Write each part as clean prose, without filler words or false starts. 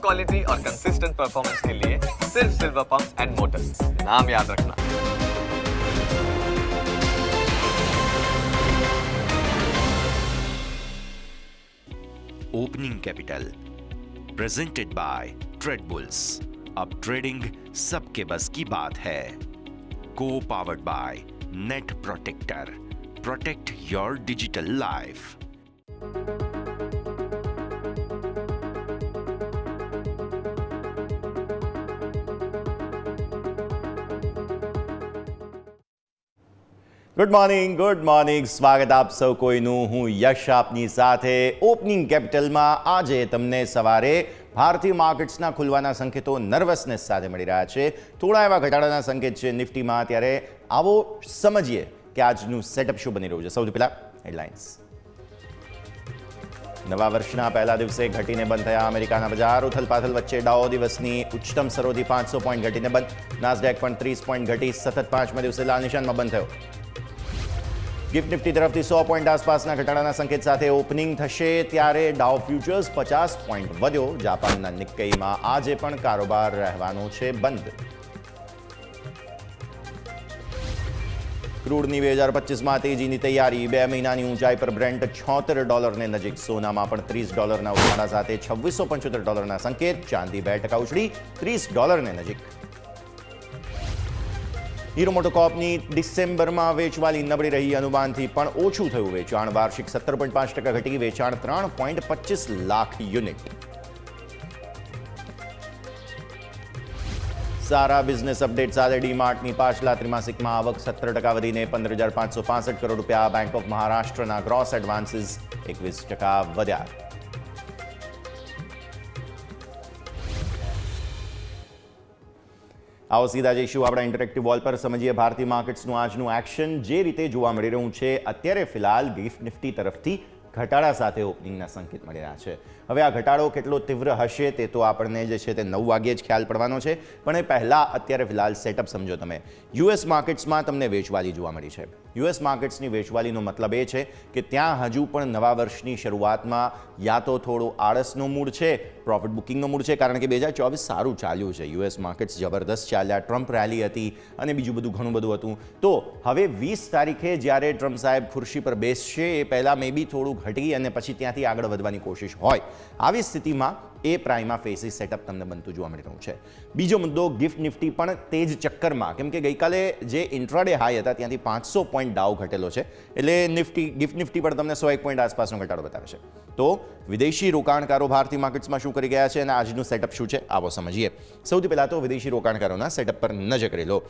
Quality और consistent performance के लिए सिर्फ सिल्वर पंप्स एंड मोटर्स, नाम याद रखना। Opening capital presented by Tradebulls. अब ट्रेडिंग सबके बस की बात है। को powered by net protector. Protect your digital life. Good morning સ્વાગત આપ સૌ કોઈનું। હું યશ આપની સાથે ઓપનિંગ કેપિટલમાં આજે તમને સવારે ભારતીય માર્કેટ્સના ખુલવાના સંકેતો નર્વસનેસ સાથે મળી રહ્યા છે। થોડા એવા ઘટાડાના સંકેત છે નિફ્ટીમાં। ત્યારે આવો સમજીએ કે આજનું સેટઅપ શું બની રહ્યું છે। સૌથી પહેલા હેડલાઇન્સ। નવા વર્ષના પહેલા દિવસે ઘટીને બંધ થયા અમેરિકાના બજાર। ઉથલપાથલ વચ્ચે ડાઉ દિવસની ઉચ્ચતમ સરોથી 500 પોઈન્ટ ઘટીને બંધ। નાસ્ડેક પણ 30 પોઈન્ટ ઘટી સતત 5મા દિવસે લાલ નિશાનમાં બંધ થયો। ગિફ્ટ નિફ્ટી તરફથી 100 પોઈન્ટ આસપાસના ઘટાડાના સંકેત સાથે ઓપનિંગ થશે। ત્યારે ડાઉ ફ્યુચર્સ 50 પોઈન્ટ વધ્યો। જાપાનના નિક્કેઈમાં આજે પણ કારોબાર રહેવાનો છે બંધ। ક્રૂડની 2025માં તેજીની તૈયારી। 2 મહિનાની ઊંચાઈ પર બ્રેન્ટ $76 નજીક। સોનામાં પણ $30 ઉછાળા સાથે $2675 સંકેત। ચાંદી 2% ઉછળી $30 નજીક। હીરો મોટોકોર્પની ડિસેમ્બરમાં વેચવાલી નબળી રહી। અનુમાનથી પણ ઓછું થયું વેચાણ। વાર્ષિક 17.5% ઘટી। વેચાણ 3.25 લાખ યુનિટ। સારા બિઝનેસ અપડેટ સાથે ડીમાર્ટની પાછલા ત્રિમાસિકમાં આવક 17% વધીને 15,565 કરોડ રૂપિયા। બેંક ઓફ મહારાષ્ટ્રના ગ્રોસ એડવાન્સીસ 21% વધ્યા। આવો સીધા જઈશું આપણા ઇન્ટરેક્ટિવ વોલ પર। સમજીએ ભારતીય માર્કેટ્સનું આજનું એક્શન। જે રીતે જોવા મળી રહ્યું છે અત્યારે ફિલહાલ ગિફ્ટ નિફ્ટી તરફથી ઘટાડા સાથે ઓપનિંગના સંકેત મળી રહ્યા છે। હવે આ ઘટાડો કેટલો તીવ્ર હશે તે તો આપણને જે છે તે 9 વાગ્યે જ ખ્યાલ પડવાનો છે। પણ એ પહેલાં અત્યારે ફિલહાલ સેટઅપ સમજો તમે। યુએસ માર્કેટ્સમાં તમને વેચવાલી જોવા મળી છે। યુએસ માર્કેટ્સની વેચવાલીનો મતલબ એ છે કે ત્યાં હજુ પણ નવા વર્ષની શરૂઆતમાં યા તો થોડો આળસનો મૂડ છે, પ્રોફિટ બુકિંગનો મૂડ છે, કારણ કે 2024 સારું ચાલ્યું છે। યુએસ માર્કેટ્સ જબરદસ્ત ચાલ્યા। ટ્રમ્પ રેલી હતી અને બીજું બધું ઘણું બધું હતું। તો હવે 20 તારીખે જ્યારે ટ્રમ્પ સાહેબ ખુરશી પર બેસશે એ પહેલાં મે બી થોડું ઘટી અને પછી ત્યાંથી આગળ વધવાની કોશિશ હોય। આવી સ્થિતિમાં એ પ્રાઇમા ફેસી સેટઅપ તમને બનતું જોવા મળી રહ્યું છે। બીજો મુદ્દો ગિફ્ટ નિફ્ટી પણ તે જ ચક્કરમાં, કેમ કે ગઈકાલે જે ઇન્ટ્રાડે હાઈ હતા ત્યાંથી 500 પોઈન્ટ ડાઉ ઘટેલો છે। એટલે ગિફ્ટ નિફ્ટી પણ તમને 101 પોઈન્ટ આસપાસનો ઘટાડો બતાવે છે। તો વિદેશી રોકાણકારો ભારતીય માર્કેટ્સમાં શું કરી ગયા છે અને આજનું સેટઅપ શું છે આવો સમજીએ। સૌથી પહેલાં તો વિદેશી રોકાણકારોના સેટઅપ પર નજર કરી લો।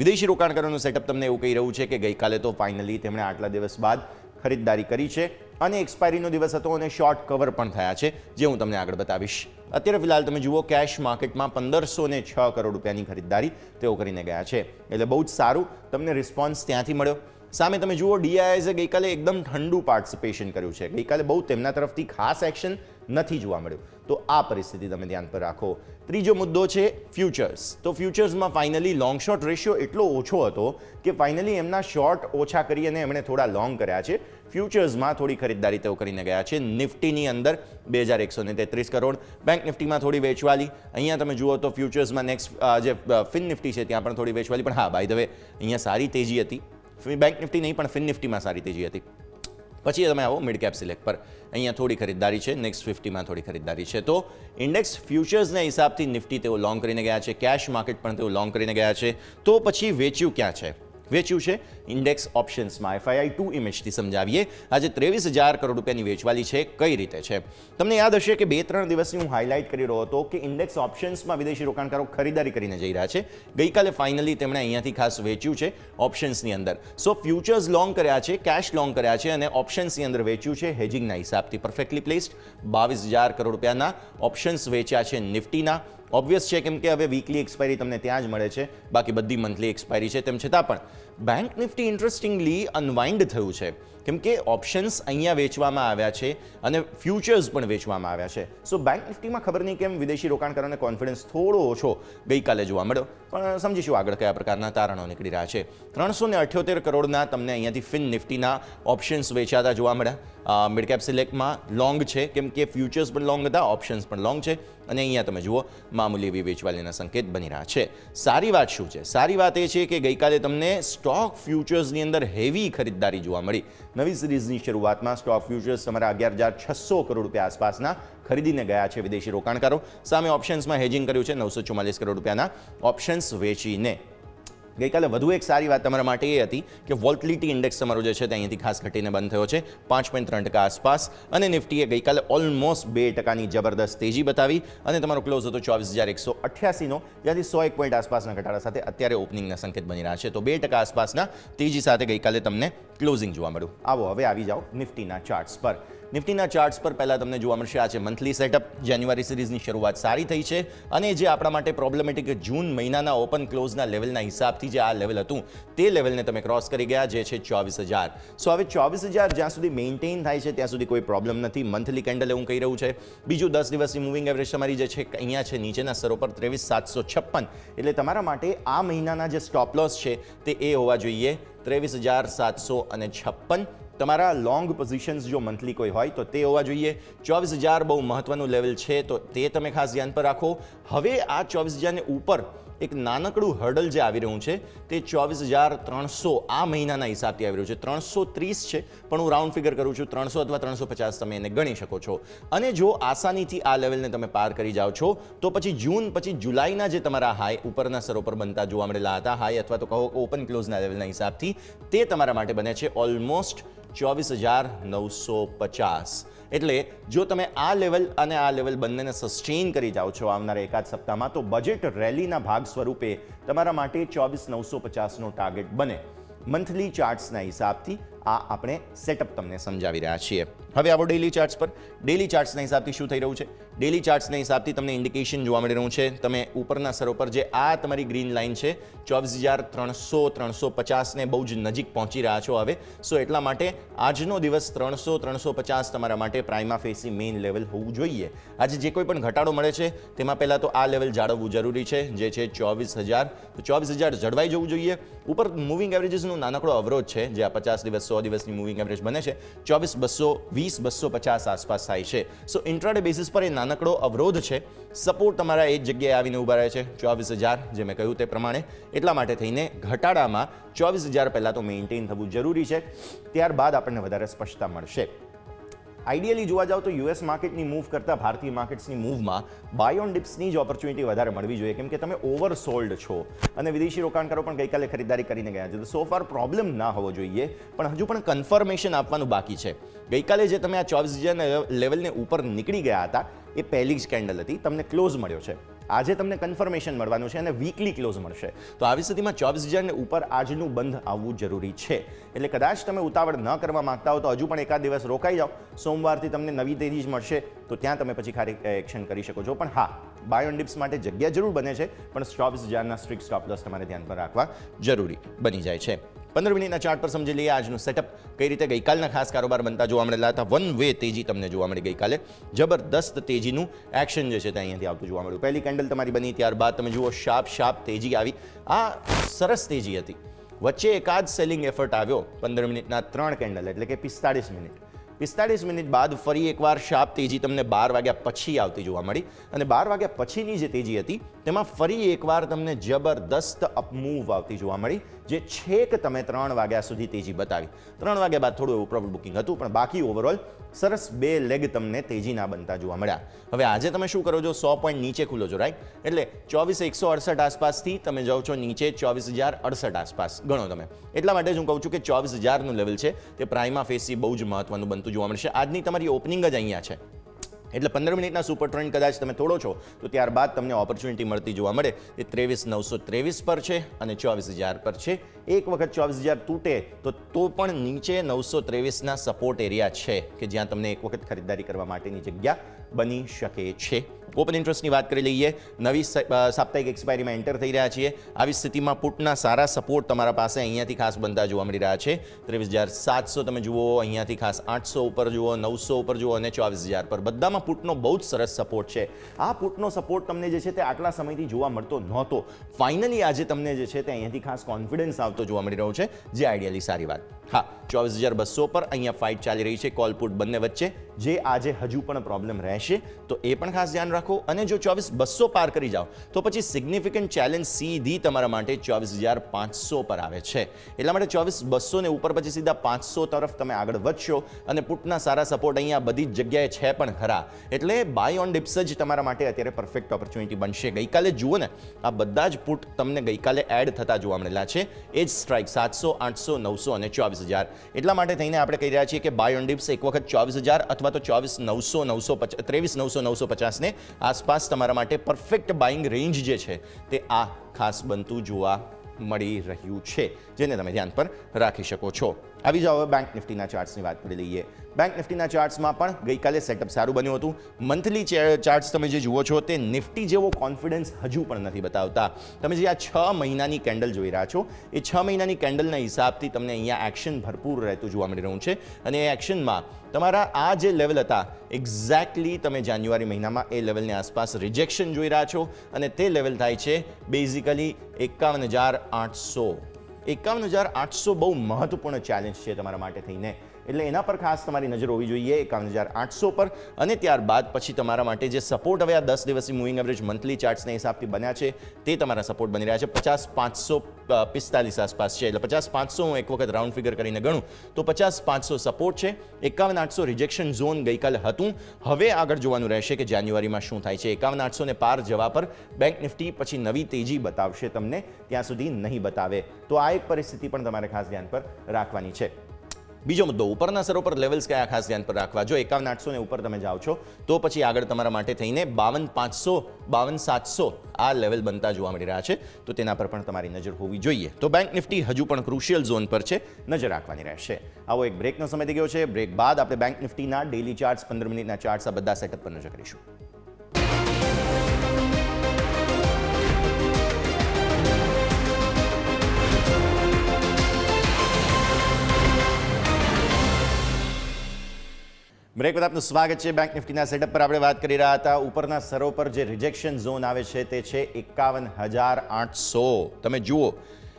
વિદેશી રોકાણકારોનું સેટઅપ તમને એવું કહી રહ્યું છે કે ગઈકાલે તો ફાઇનલી તેમણે આટલા દિવસ બાદ ખરીદદારી કરી છે અને એક્સપાયરીનો દિવસ હતો અને શોર્ટ કવર પણ થયા છે, જે હું તમને આગળ બતાવીશ। અત્યારે ફિલહાલ તમે જુઓ કેશ માર્કેટમાં 1506 કરોડ રૂપિયાની ખરીદદારી તેઓ કરીને ગયા છે। એટલે બહુ જ સારું તમને રિસ્પોન્સ ત્યાંથી મળ્યો। સામે તમે જુઓ ડીઆઈએસે ગઈકાલે એકદમ ઠંડુ પાર્ટિસિપેશન કર્યું છે। ગઈકાલે બહુ તેમના તરફથી ખાસ એક્શન નથી જોવા મળ્યું। તો આ પરિસ્થિતિ તમે ધ્યાન પર રાખો। ત્રીજો મુદ્દો છે ફ્યુચર્સ। તો ફ્યુચર્સમાં ફાઇનલી લોંગ શોર્ટ રેશિયો એટલો ઓછો હતો કે ફાઇનલી એમના શોર્ટ ઓછા કરી અને એમણે થોડા લોંગ કર્યા છે। ફ્યુચર્સમાં થોડી ખરીદદારી તેઓ કરીને ગયા છે। નિફ્ટીની અંદર 2133 કરોડ। બેંક નિફ્ટીમાં થોડી વેચવાલી। અહીંયા તમે જુઓ તો ફ્યુચર્સમાં નેક્સ્ટ જે ફિન નિફ્ટી છે ત્યાં પણ થોડી વેચવાલી। પણ હા, બાય ધ વે અહીંયા સારી તેજી હતી। બેંક નિફ્ટી નહીં પણ ફિન નિફ્ટીમાં સારી તેજી હતી। પછી તમે આવો મિડ કેપ સિલેક્ટ પર। અહીંયા થોડી ખરીદદારી છે। નેક્સ્ટ 50માં થોડી ખરીદદારી છે। તો ઇન્ડેક્સ ફ્યુચર્સના હિસાબથી નિફ્ટી તેઓ લોંગ કરીને ગયા છે। કેશ માર્કેટ પણ તેઓ લોંગ કરીને ગયા છે। તો પછી વેચ્યું ક્યાં છે? વેચ્યું છે ઇન્ડેક્સ ઓપ્શન્સમાં। FII2 ઇમેજથી સમજાવીએ। આજે 23,000 કરોડ રૂપિયાની વેચવાલી છે। કઈ રીતે છે તમને યાદ હશે કે 2-3 દિવસથી હું હાઇલાઇટ કરી રહ્યો હતો કે ઇન્ડેક્સ ઓપ્શન્સમાં વિદેશી રોકાણકારો ખરીદારી કરીને જઈ રહ્યા છે। ગઈકાલે ફાઇનલી તેમણે અહીંયાથી ખાસ વેચ્યું છે ઓપ્શન્સની અંદર। સો ફ્યુચર્સ લોંગ કર્યા છે, કેશ લોંગ કર્યા છે અને ઓપ્શન્સની અંદર વેચ્યું છે હેજિંગના હિસાબથી। પરફેક્ટલી પ્લેસ્ડ 22,000 કરોડ રૂપિયાના ઓપ્શન્સ વેચ્યા છે નિફ્ટીના। ઓબ્વિયસ છે કેમ કે હવે વીકલી એક્સપાયરી તમને ત્યાં જ મળે છે, બાકી બધી મંથલી એક્સપાયરી છે। તેમ છતાં પણ બેંક નિફ્ટી ઇન્ટરેસ્ટિંગલી અનવાઇન્ડ થયું છે। કેમ કે ઓપ્શન્સ અહીંયા વેચવામાં આવ્યા છે અને ફ્યુચર્સ પણ વેચવામાં આવ્યા છે. સો બેંક નિફ્ટીમાં ખબર નહીં કેમ વિદેશી રોકાણકારોને કોન્ફિડન્સ થોડો ઓછો ગઈકાલે જોવા મળ્યો, પણ સમજીશું આગળ કયા પ્રકારના તારણો નીકળી રહ્યા છે. 378 કરોડના તમને અહીંયાથી ફિન નિફ્ટીના ઓપ્શન્સ વેચાતા જોવા મળ્યા. મિડ કેપ સિલેક્ટમાં લોંગ છે, કેમ કે ફ્યુચર્સ પણ લોંગ હતા, ઓપ્શન્સ પણ લોંગ છે અને અહીંયા તમે જુઓ મામૂલી એવી વેચવાલીના સંકેત બની રહ્યા છે. સારી વાત શું છે? સારી વાત એ છે કે ગઈકાલે તમને સ્ટોક ફ્યુચર્સની અંદર હેવી ખરીદદારી જોવા મળી. નવી સિરીઝની શરૂઆતમાં સ્ટોક ફ્યુચર્સ તમારા 11,600 કરોડ રૂપિયા આસપાસના ખરીદીને ગયા છે વિદેશી રોકાણકારો. સામે ઓપ્શન્સમાં હેજિંગ કર્યું છે 944 કરોડ રૂપિયાના ઓપ્શન્સ વેચીને. ગઈકાલે વધુ એક સારી વાત તમારા માટે એ હતી કે વોલ્ટિલિટી ઇન્ડેક્સ તમારો જે છે તે અહીંયાથી ખાસ ઘટીને બંધ થયો છે 5.3% આસપાસ અને નિફ્ટીએ ગઈકાલે ઓલમોસ્ટ 2%ની જબરદસ્ત તેજી બતાવી અને તમારો ક્લોઝ હતો 24,188નો, જ્યાંથી 101 પોઈન્ટ આસપાસના ઘટાડા સાથે અત્યારે ઓપનિંગના સંકેત બની રહ્યા છે. તો 2% આસપાસના તેજી સાથે ગઈકાલે તમને ક્લોઝિંગ જોવા મળ્યું. આવો હવે આવી જાઓ નિફ્ટીના ચાર્ટ્સ પર. નિફ્ટીના ચાર્ટ્સ પર પહેલાં તમને જોવા મળશે આ છે મંથલી સેટઅપ. જાન્યુઆરી સિરીઝની શરૂઆત સારી થઈ છે અને જે આપણા માટે પ્રોબ્લેમેટિક જૂન મહિનાના ઓપન ક્લોઝના લેવલના હિસાબથી જે આ લેવલ હતું તે લેવલને તમે ક્રોસ કરી ગયા, જે છે 24,000. સો હવે 24,000 જ્યાં સુધી મેઇન્ટેન થાય છે ત્યાં સુધી કોઈ પ્રોબ્લેમ નથી. મંથલી કેન્ડલ એવું કહી રહ્યું છે. બીજું 10 દિવસની મૂવિંગ એવરેજ તમારી જે છે અહીંયા છે નીચેના સ્તરો પર 23,756. એટલે તમારા માટે આ મહિનાના જે સ્ટોપ લોસ છે તે એ હોવા જોઈએ 23,756. તમારા લોંગ પોઝિશન્સ જો મંથલી કોઈ હોય તો તે હોવા જોઈએ. 24,000 બહુ મહત્વનું લેવલ છે, તો તે તમે ખાસ ધ્યાન પર રાખો. હવે આ 24,000 ઉપર એક નાનકડું હર્ડલ જે આવી રહ્યું છે તે 24,300 આ મહિનાના હિસાબથી આવી રહ્યું છે. 330 છે, પણ હું રાઉન્ડ ફિગર કરું છું. 300 અથવા 350 તમે એને ગણી શકો છો. અને જો આસાનીથી આ લેવલને તમે પાર કરી જાઓ છો તો પછી જૂન પછી જુલાઈના જે તમારા હાઈ ઉપરના સ્તરો પર બનતા જોવા મળેલા હતા, હાઈ અથવા તો કહો ઓપન ક્લોઝના લેવલના હિસાબથી, તે તમારા માટે બને છે ઓલમોસ્ટ 24,950. એટલે જો તમે આ લેવલ અને આ લેવલ બંનેને સસ્ટેન કરી જાઓ છો આવનારા એકાદ સપ્તાહમાં, તો બજેટ રેલીના ભાગ સ્વરૂપે તમારા માટે 24,950નો ટાર્ગેટ બને. મંથલી ચાર્ટ્સના હિસાબથી આ આપણે સેટઅપ તમને સમજાવી રહ્યા છીએ. હવે આવો ડેલી ચાર્ટ્સ પર. ડેલી ચાર્ટ્સના હિસાબથી શું થઈ રહ્યું છે? ડેલી ચાર્ટ્સના હિસાબથી તમને ઇન્ડિકેશન જોવા મળી રહ્યું છે. તમે ઉપરના સ્તરો પર જે આ તમારી ગ્રીન લાઇન છે 24,300-350ને બહુ જ નજીક પહોંચી રહ્યા છો હવે. સો એટલા માટે આજનો દિવસ 300-350 તમારા માટે પ્રાઇમા ફેસી મેઇન લેવલ હોવું જોઈએ. આજે જે કોઈ પણ ઘટાડો મળે છે તેમાં પહેલાં તો આ લેવલ જાળવવું જરૂરી છે, જે છે 24,000. તો 24,000 જળવાઈ જવું જોઈએ. ઉપર મૂવિંગ એવરેજીસનો નાનકડો અવરોધ છે, જે આ 50 દિવસ 100 દિવસની મૂવિંગ એવરેજ બને છે 24,220-250 આસપાસ થાય છે. સો ઇન્ટ્રાડે બેસિસ પર એ નાનકડો અવરોધ છે. સપોર્ટ તમારા એ જ જગ્યાએ આવીને ઊભા રહે છે 24,000, જે મેં કહ્યું તે પ્રમાણે. એટલા માટે થઈને ઘટાડામાં 24,000 પહેલાં તો મેઇન્ટેન થવું જરૂરી છે, ત્યારબાદ આપણને વધારે સ્પષ્ટતા મળશે. આઈડિયલી જોવા જાઓ તો યુએસ માર્કેટની મૂવ કરતાં ભારતીય માર્કેટ્સની મૂવમાં બાય ઓન ડિપ્સની જ ઓપોર્ચ્યુનિટી વધારે મળવી જોઈએ, કેમ કે તમે ઓવરસોલ્ડ છો અને વિદેશી રોકાણકારો પણ ગઈકાલે ખરીદારી કરીને ગયા છે. તો સો ફાર પ્રોબ્લેમ ના હોવો જોઈએ, પણ હજુ પણ કન્ફર્મેશન આપવાનું બાકી છે. ગઈકાલે જે તમે આ 24,000 લેવલને ઉપર નીકળી ગયા હતા એ પહેલી જ કેન્ડલ હતી, તમને ક્લોઝ મળ્યો છે. આજે તમને કન્ફર્મેશન મળવાનું છે અને વીકલી ક્લોઝ મળશે. તો આવી સ્થિતિમાં 24,000 ઉપર આજનું બંધ આવવું જરૂરી છે. એટલે કદાચ તમે ઉતાવળ ન કરવા માંગતા હો તો હજુ પણ એકાદ દિવસ રોકાઈ જાઓ. સોમવારથી તમને નવી તેજી જ મળશે, તો ત્યાં તમે પછી ખાલી એક્શન કરી શકો છો. પણ હા, બાય ઓન ડિપ્સ માટે જગ્યા જરૂર બને છે, પણ 24,000ના સ્ટ્રિક્ટ સ્ટોપ લોસ તમારે ધ્યાન પર રાખવા જરૂરી બની જાય છે. 15 મિનિટના ચાર્ટ પર સમજી લઈએ આજનું સેટઅપ કઈ રીતે ગઈકાલના ખાસ કારોબાર બનતા જોવા મળેલા હતા. વન વે તેજી તમને જોવા મળી ગઈકાલે. જબરદસ્ત તેજીનું એક્શન જે છે તે અહીંયાથી આવતું જોવા મળ્યું. પહેલી કેન્ડલ તમારી બની, ત્યારબાદ તમે જુઓ શાર્પ તેજી આવી. આ સરસ તેજી હતી. વચ્ચે એકાદ સેલિંગ એફર્ટ આવ્યો 15 મિનિટના 3 કેન્ડલ, એટલે કે 45 મિનિટ. 45 મિનિટ બાદ ફરી એકવાર શાર્પ તેજી તમને 12 વાગ્યા પછી આવતી જોવા મળી. અને 12 વાગ્યા પછીની જે તેજી હતી તેમાં ફરી એકવાર તમને જબરદસ્ત અપમૂવ આવતી જોવા મળી, જે છેક તમે 3 વાગ્યા સુધી તેજી બતાવી. 3 વાગ્યા બાદ થોડું એવું પ્રોફિટ બુકિંગ હતું, પણ બાકી ઓવરઓલ સરસ 2 લેગ તમને તેજીના બનતા જોવા મળ્યા. હવે આજે તમે શું કરો છો? 100 પોઈન્ટ નીચે ખુલો છો, રાઈટ? એટલે 24,168 આસપાસથી તમે જાઓ છો નીચે 24,068 આસપાસ ગણો તમે. એટલા માટે જ હું કહું છું કે 24,000નું લેવલ છે તે પ્રાઇમા ફેસી બહુ જ મહત્વનું બનતું જોવા મળશે. આજની તમારી ઓપનિંગ જ અહીંયા છે, એટલે 15 મિનિટના સુપર ટ્રેન્ડ કદાચ તમે તોડો છો તો ત્યારબાદ તમને ઓપોર્ચ્યુનિટી મળતી જોવા મળે. એ 23,923 પર છે અને 24,000 પર છે. એક વખત 24,000 તૂટે તો પણ નીચે 923ના સપોર્ટ એરિયા છે કે જ્યાં તમને એક વખત ખરીદારી કરવા માટેની જગ્યા બની શકે છે. ઓપન ઇન્ટરેસ્ટની વાત કરી લઈએ. નવી સાપ્તાહિક એક્સપાયરીમાં એન્ટર થઈ રહ્યા છીએ. આવી સ્થિતિમાં પુટના સારા સપોર્ટ તમારા પાસે અહીંયાથી ખાસ બનતા જોવા મળી રહ્યા છે. 23,700 તમે જુઓ, અહીંયાથી ખાસ 800 ઉપર જુઓ, 900 ઉપર જુઓ અને 24,000 પર. બધામાં પુટનો બહુ જ સરસ સપોર્ટ છે. આ પુટનો સપોર્ટ તમને જે છે તે આટલા સમયથી જોવા મળતો નહોતો. ફાઇનલી આજે તમને જે છે તે અહીંયાથી ખાસ કોન્ફિડન્સ આવતો જોવા મળી રહ્યો છે, જે આઈડિયલી સારી વાત. હા, 24,200 પર અહીંયા ફાઇટ ચાલી રહી છે કોલ પુટ બંને વચ્ચે, જે આજે હજુ પણ પ્રોબ્લેમ રહેશે, તો એ પણ ખાસ ધ્યાન રાખો. અને જો 24,200 પાર કરી જાઓ તો પછી સિગ્નિફિકન્ટ ચેલેન્જ સીધી તમારા માટે 24,500 પર આવે છે. એટલા માટે 24,200 ને ઉપર પછી સીધા 500 તરફ તમે આગળ વધશો અને પુટના સારા સપોર્ટ અહીંયા બધી જ જગ્યાએ છે પણ ખરા. એટલે બાય ઓન ડિપ્સ જ તમારા માટે અત્યારે પરફેક્ટ ઓપોર્ચ્યુનિટી બનશે. ગઈકાલે જુઓ ને, આ બધા જ પુટ તમને ગઈકાલે એડ થતા જોવા મળેલા છે. એ જ સ્ટ્રાઇક 700, 800, 900 અને 24,000. એટલા માટે થઈને આપણે કહી રહ્યા છીએ કે બાય ઓન ડિપ્સ એક વખત 24,000 અથવા તો 24,900, 23,900, 950 ને આસપાસ તમારા માટે પરફેક્ટ બાઇંગ રેન્જ જે છે તે આ ખાસ બનતું જોવા મળી રહ્યું છે, જેને તમે ધ્યાન પર રાખી શકો છો. આવી જાઓ હવે બેંક નિફ્ટીના ચાર્ટ્સની વાત કરી લઈએ. બેંક નિફ્ટીના ચાર્ટ્સમાં પણ ગઈકાલે સેટઅપ સારું બન્યું હતું. મંથલી ચાર્ટ્સ તમે જે જુઓ છો તે નિફ્ટી જેવો કોન્ફિડન્સ હજુ પણ નથી બતાવતા. તમે જે આ 6 મહિનાની કેન્ડલ જોઈ રહ્યા છો, એ 6 મહિનાની કેન્ડલના હિસાબથી તમને અહીંયા એક્શન ભરપૂર રહેતું જોવા મળી રહ્યું છે. અને એ એક્શનમાં તમારા આ જે લેવલ હતા, એક્ઝેક્ટલી તમે જાન્યુઆરી મહિનામાં એ લેવલની આસપાસ રિજેક્શન જોઈ રહ્યા છો અને તે લેવલ થાય છે બેઝિકલી 51,800. 51,800 બહુ મહત્વપૂર્ણ ચેલેન્જ છે તમારા માટે થઈને. એટલે એના પર ખાસ તમારી નજર હોવી જોઈએ, 51,800 પર. અને ત્યારબાદ પછી તમારા માટે જે સપોર્ટ હવે આ 10 દિવસની મૂવિંગ એવરેજ મંથલી ચાર્ટ્સના હિસાબથી બન્યા છે તે તમારા સપોર્ટ બની રહ્યા છે. 50,545 આસપાસ છે. એટલે 50,500 હું એક વખત રાઉન્ડ ફિગર કરીને ગણું તો 50,500 સપોર્ટ છે. 51,800 રિજેક્શન ઝોન ગઈકાલે હતું. હવે આગળ જોવાનું રહેશે કે જાન્યુઆરીમાં શું થાય છે. 51,800 ને પાર જવા પર બેંક નિફ્ટી પછી નવી તેજી બતાવશે તમને, ત્યાં સુધી નહીં બતાવે. તો આ એક પરિસ્થિતિ પણ તમારે ખાસ ધ્યાન પર રાખવાની છે. બીજો મુદ્દો, ઉપરના સ્તરો પર લેવલ્સ કયા ખાસ ધ્યાન પર રાખવા. જો 51,800 ને ઉપર તમે જાઓ છો તો પછી આગળ તમારા માટે થઈને 52,500, 52,700 આ લેવલ બનતા જોવા મળી રહ્યા છે. તો તેના પર પણ તમારી નજર હોવી જોઈએ. તો બેંક નિફ્ટી હજુ પણ ક્રુશિયલ ઝોન પર છે, નજર રાખવાની રહેશે. આવો એક બ્રેકનો સમય થઈ ગયો છે. બ્રેક બાદ આપણે બેંક નિફ્ટીના ડેલી ચાર્ટ્સ, 15 મિનિટના ચાર્ટ્સ, આ બધા સેટઅપ પર નજર કરીશું. બ્રેક બાદ આપનું સ્વાગત છે. બેંક નિફ્ટીના સેટઅપ પર આપણે વાત કરી રહ્યા હતા. ઉપરના સ્તરો પર જે રિજેક્શન ઝોન આવે છે તે છે 51,800. તમે જુઓ,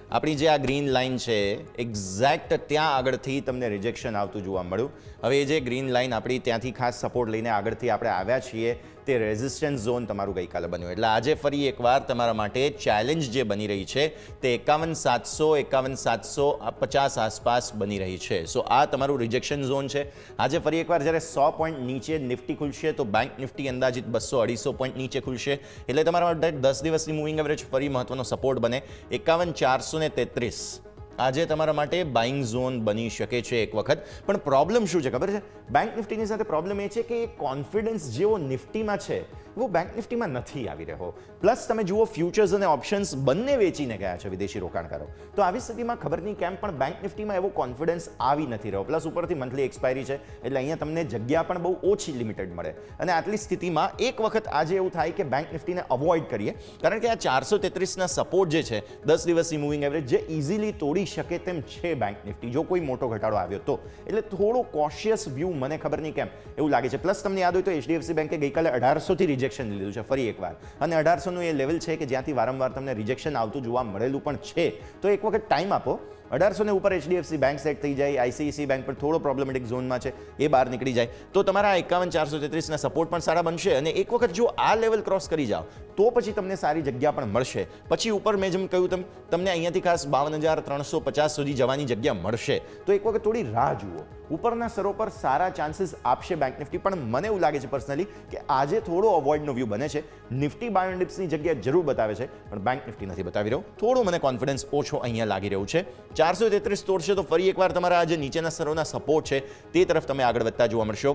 આપણી જે આ ગ્રીન લાઇન છે, એક્ઝેક્ટ ત્યાં આગળથી તમને રિજેક્શન આવતું જોવા મળ્યું. હવે એ જે ગ્રીન લાઇન આપણી ત્યાંથી ખાસ સપોર્ટ લઈને આગળથી આપણે આવ્યા છીએ, તે રેઝિસ્ટન્સ ઝોન તમારું ગઈકાલે બન્યું. એટલે આજે ફરી એકવાર તમારા માટે ચેલેન્જ જે બની રહી છે તે 51,700, 51,750 આસપાસ બની રહી છે. સો આ તમારું રિજેક્શન ઝોન છે. આજે ફરી એકવાર જ્યારે 100 પોઈન્ટ નીચે નિફ્ટી ખુલશે તો બેંક નિફ્ટી અંદાજિત 200-250 પોઈન્ટ નીચે ખુલશે. એટલે તમારા માટે 10 દિવસની મૂવિંગ એવરેજ ફરી મહત્વનો સપોર્ટ બને 51,433. આજે તમારા માટે બાઇંગ ઝોન બની શકે છે એક વખત. પણ પ્રોબ્લેમ શું છે ખબર છે? બેંક નિફ્ટીની સાથે પ્રોબ્લેમ એ છે કે એ કોન્ફિડન્સ જેવો નિફ્ટીમાં છે એવો બેંક નિફ્ટીમાં નથી આવી રહ્યો. પ્લસ તમે જુઓ, ફ્યુચર્સ અને ઓપ્શન્સ બંને વેચીને ગયા છે વિદેશી રોકાણકારો. તો આવી સ્થિતિમાં ખબર નહીં કેમ પણ બેંક નિફ્ટીમાં એવો કોન્ફિડન્સ આવી નથી રહ્યો. પ્લસ ઉપરથી મંથલી એક્સપાયરી છે, એટલે અહીંયા તમને જગ્યા પણ બહુ ઓછી લિમિટેડ મળે. અને આટલી સ્થિતિમાં એક વખત આજે એવું થાય કે બેંક નિફ્ટીને અવોઇડ કરીએ, કારણ કે આ 433ના સપોર્ટ જે છે 10 દિવસની મૂવિંગ એવરેજ, જે ઇઝીલી તોડી શકે તેમ છે બેંક નિફ્ટી, જો કોઈ મોટો ઘટાડો આવ્યો તો. એટલે થોડો કોશિયસ વ્યૂ મને ખબર નહીં કેમ એવું લાગે છે. પ્લસ તમને યાદ હોય તો HDFC બેંકે ગઈકાલે 1800થી રિજેક્શન લીધું છે ફરી એકવાર. અને 1800નું એ લેવલ છે કે જ્યાંથી વારંવાર તમને રિજેક્શન આવતું જોવા મળેલું પણ છે. તો એક વખત ટાઈમ આપો. 1800 ને ઉપર HDFC બેંક સેટ થઈ જાય, ICICI બેંક પર થોડો પ્રોબ્લેમેટિક ઝોનમાં છે, એ બહાર નીકળી જાય તો તમારા 51,433ના સપોર્ટ પણ સારા બનશે. અને એક વખત જો આ લેવલ ક્રોસ કરી જાઓ તો પછી તમને સારી જગ્યા પણ મળશે. પછી ઉપર મેં જેમ કહ્યું તમને અહીંયાથી ખાસ 52,350 સુધી જવાની જગ્યા મળશે. તો એક વખત થોડી રાહ જુઓ. ઉપરના સ્તરો પર સારા ચાન્સીસ આપશે બેંક નિફ્ટી, પણ મને એવું લાગે છે પર્સનલી કે આજે થોડો અવોઇડનો વ્યૂ બને છે. નિફ્ટી બાય ઓન ડિપ્સની જગ્યા જરૂર બતાવે છે, પણ બેંક નિફ્ટી નથી બતાવી રહ્યો. થોડું મને કોન્ફિડન્સ ઓછો અહીંયા લાગી રહ્યું છે. 433 તોડશે તો ફરી એકવાર તમારા આજે નીચેના સ્તરોના સપોર્ટ છે તે તરફ તમે આગળ વધતા જોવા મળશો.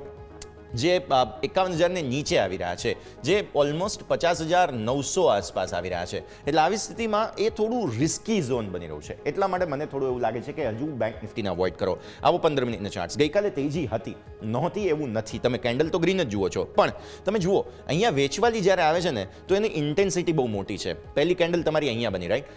જે 51,000ને નીચે આવી રહ્યા છે, જે ઓલમોસ્ટ 50,900 આસપાસ આવી રહ્યા છે. એટલે આવી સ્થિતિમાં એ થોડું રિસ્કી ઝોન બની રહ્યું છે. એટલા માટે મને થોડું એવું લાગે છે કે હજુ બેંક નિફ્ટીને અવોઇડ કરો. આવો 15 મિનિટના ચાર્ટ્સ. ગઈકાલે તેજી હતી નહોતી એવું નથી, તમે કેન્ડલ તો ગ્રીન જ જુઓ છો, પણ તમે જુઓ અહીંયા વેચવાલી જ્યારે આવે છે ને તો એની ઇન્ટેન્સિટી બહુ મોટી છે. પહેલી કેન્ડલ તમારી અહીંયા બની, રાઈટ?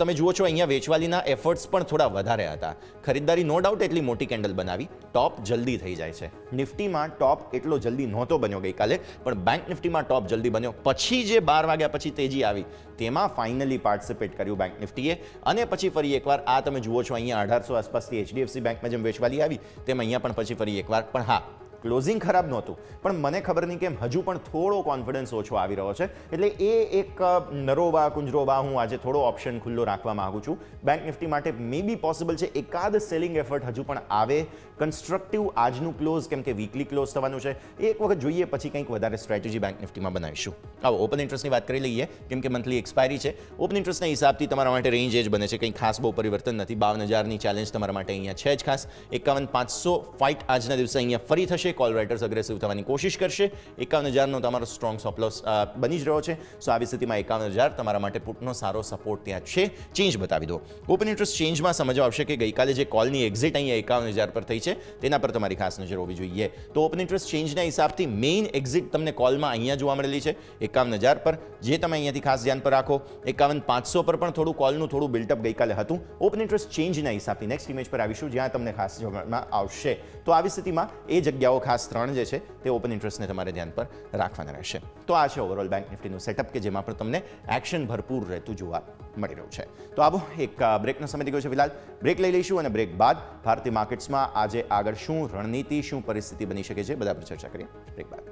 તમે જુઓ છો અહીંયા વેચવાલીના એફર્ટ્સ પણ થોડા વધારે હતા. ખરીદદારી નો ડાઉટ એટલી મોટી કેન્ડલ બનાવી, ટોપ જલ્દી થઈ જાય છે. નિફ્ટીમાં ટોપ એટલો જલ્દી નહોતો બન્યો ગઈકાલે, પણ બેંક નિફ્ટીમાં ટોપ જલ્દી બન્યો. પછી જે 12 વાગ્યા પછી તેજી આવી તેમાં ફાઇનલી પાર્ટિસિપેટ કર્યું બેંક નિફ્ટીએ. અને પછી ફરી એકવાર આ તમે જુઓ છો અહીંયા 1800 આસપાસથી એચડીએફસી બેંકમાં જેમ વેચવાલી આવી તેમ અહીંયા પણ પછી ફરી એકવાર. પણ હા, ક્લોઝિંગ ખરાબ નહોતું, પણ મને ખબર નહીં કેમ હજુ પણ થોડો કોન્ફિડન્સ ઓછો આવી રહ્યો છે. એટલે એ એક નરોબા કુંજરોબા હું આજે થોડો ઓપ્શન ખુલ્લો રાખવા માંગુ છું બેંક નિફ્ટી માટે. મે બી પોસિબલ છે એકાદ સેલિંગ એફર્ટ હજુ પણ આવે કન્સ્ટ્રક્ટિવ આજનું ક્લોઝ, કેમ કે વીકલી ક્લોઝ થવાનું છે. એક વખત જોઈએ પછી કંઈક વધારે સ્ટ્રેટેજી બેંક નિફ્ટીમાં બનાવીશું. આવો ઓપન ઇન્ટરેસ્ટની વાત કરી લઈએ, કેમ કે મંથલી એક્સપાયરી છે. ઓપન ઇન્ટરેસ્ટના હિસાબથી તમારા માટે રેન્જ એ જ બને છે, કંઈ ખાસ બહુ પરિવર્તન નથી. 52,000ની ચેલેન્જ તમારા માટે અહીંયા છે જ ખાસ. 51,500 ફાઇટ આજના દિવસે અહીંયા ફરી થશે. કોલ રાઇટર્સ અગ્રેસિવ થવાની કોશિશ કરશે. 51,000નો તમારો સ્ટ્રોંગ સ્ટોપ લોસ બની જ રહ્યો છે. સો આવી સ્થિતિમાં 51,000 તમારા માટે પુટનો સારો સપોર્ટ ત્યાં છે. ચેન્જ બતાવી દો. ઓપન ઇન્ટરેસ્ટ ચેન્જમાં સમજવા આવશે કે ગઈકાલે જે કોલની એક્ઝિટ અહીંયા 51,000 પર થઈ છે તેના પર તમારી ખાસ નજર હોવી જોઈએ. તો ઓપન ઇન્ટરેસ્ટ ચેન્જના હિસાબથી મેઇન એક્ઝિટ તમને કોલમાં અહીંયા જોવા મળેલી છે 51,000 પર, જે તમે અહીંયાથી ખાસ ધ્યાન પર રાખો. 51,500 પર પણ થોડું કોલનું થોડું બિલ્ટઅપ ગઈકાલે હતું. ઓપન ઇન્ટરેસ્ટ ચેન્જના હિસાબથી નેક્સ્ટ ઇમેજ પર આવીશું જ્યાં તમને ખાસ જોવામાં આવશે. તો આવી સ્થિતિમાં એ જગ્યાઓ ખાસ 3 જે છે તે ઓપન ઇન્ટરેસ્ટને તમારે ધ્યાન પર રાખવાના રહેશે. તો આ છે ઓવરઓલ બેંક નિફ્ટીનું સેટઅપ કે જેમાં પણ તમને એક્શન ભરપૂર રહેતું જોવા મળી રહ્યું છે. તો આવો એક બ્રેકનો સમય થઈ ગયો છે. ફિલહાલ બ્રેક લઈ લઈશું અને બ્રેક બાદ ભારતીય માર્કેટ્સમાં આજે આગળ શું રણનીતિ, શું પરિસ્થિતિ બની શકે છે, બધા પર ચર્ચા કરીએ બ્રેક બાદ.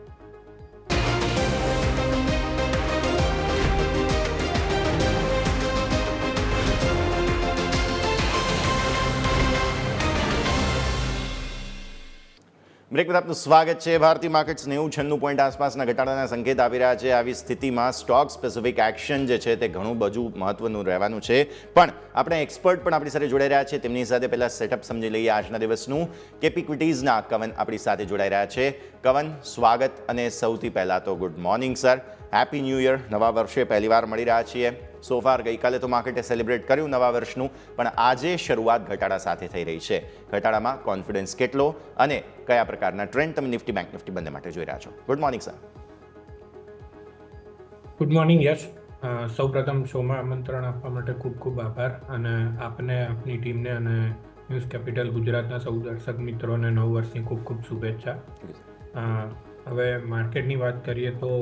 બ્રેક પર આપનું સ્વાગત છે. ભારતીય માર્કેટ્સ 90-96 પોઈન્ટ આસપાસના ઘટાડાના સંકેત આવી રહ્યા છે. આવી સ્થિતિમાં સ્ટોક સ્પેસિફિક એક્શન જે છે તે ઘણું બધું મહત્વનું રહેવાનું છે. પણ આપણે એક્સપર્ટ પણ આપણી સાથે જોડાઈ રહ્યા છે. તેમની સાથે પહેલા સેટઅપ સમજી લઈએ આજના દિવસનું. કેપી ઇક્વિટીઝના કવન આપણી સાથે જોડાઈ રહ્યા છે. કવન, સ્વાગત અને સૌથી પહેલા તો good morning sir. Happy new year. નવા વર્ષે પહેલીવાર મળી રહ્યા છીએ. સોફાર ગઈકાલે તો માર્કેટે સેલિબ્રેટ કર્યું નવા વર્ષનું, પણ આજે શરૂઆત ઘટાડા સાથે થઈ રહી છે. ઘટાડામાં કોન્ફિડન્સ કેટલો અને કયા પ્રકારના ટ્રેન્ડ તમે નિફ્ટી બેંક નિફ્ટી બંને માટે જોઈ રહ્યા છો? Good morning sir. Good morning Yash. સૌપ્રથમ શોમાં આમંત્રણ આપવા માટે ખૂબ ખૂબ આભાર અને આપને, આપની ટીમને અને ન્યૂઝ કેપિટલ ગુજરાતના સૌ દર્શક મિત્રોને નવ વર્ષની ખૂબ ખૂબ શુભેચ્છા. હવે માર્કેટની વાત કરીએ તો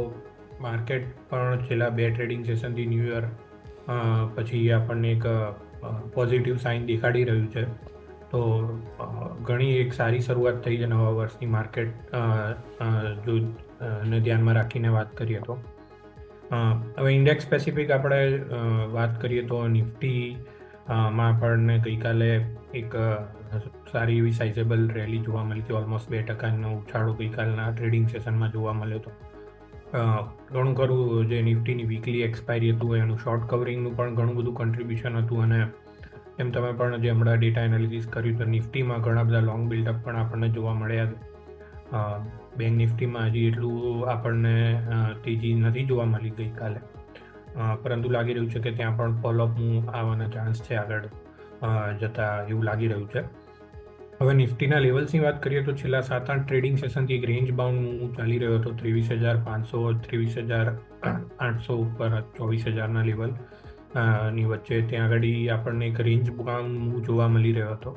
માર્કેટ પણ છેલ્લા 2 ટ્રેડિંગ સેશનથી ન્યૂ યર પછી આપણને એક પોઝિટિવ સાઇન દેખાડી રહ્યું છે. તો ઘણી એક સારી શરૂઆત થઈ છે નવા વર્ષની માર્કેટ જો ને ધ્યાનમાં રાખીને વાત કરીએ તો. હવે ઇન્ડેક્સ સ્પેસિફિક આપણે વાત કરીએ તો નિફ્ટીમાં આપણને ગઈકાલે એક સારી એવી સાઇઝેબલ રેલી જોવા મળી હતી. ઓલમોસ્ટ 2% ઉછાળો ગઈકાલના ટ્રેડિંગ સેશનમાં જોવા મળ્યો હતો. ઘણું ખરું જે નિફ્ટીની વીકલી એક્સપાયરી હતું એનું શોર્ટ કવરિંગનું પણ ઘણું બધું કન્ટ્રીબ્યુશન હતું. અને એમ તમે પણ જે હમણાં ડેટા એનાલિસિસ કર્યું તો નિફ્ટીમાં ઘણા બધા લોંગ બિલ્ડઅપ પણ આપણને જોવા મળ્યા. બેંક નિફ્ટીમાં હજી એટલું આપણને તેજી નથી જોવા મળી ગઈકાલે, પરંતુ લાગી રહ્યું છે કે ત્યાં પણ ફોલોઅપનું આવવાના ચાન્સ છે આગળ જતાં એવું લાગી રહ્યું છે. હવે નિફ્ટીના લેવલ્સની વાત કરીએ તો છેલ્લા 7-8 ટ્રેડિંગ સેશનથી એક રેન્જ બાઉન્ડ મૂવ ચાલી રહ્યો હતો. 23,500, 23,800 ઉપર 24,000ના લેવલ ની વચ્ચે ત્યાં આગળ આપણને એક રેન્જ બાઉન્ડ મૂવ જોવા મળી રહ્યો હતો.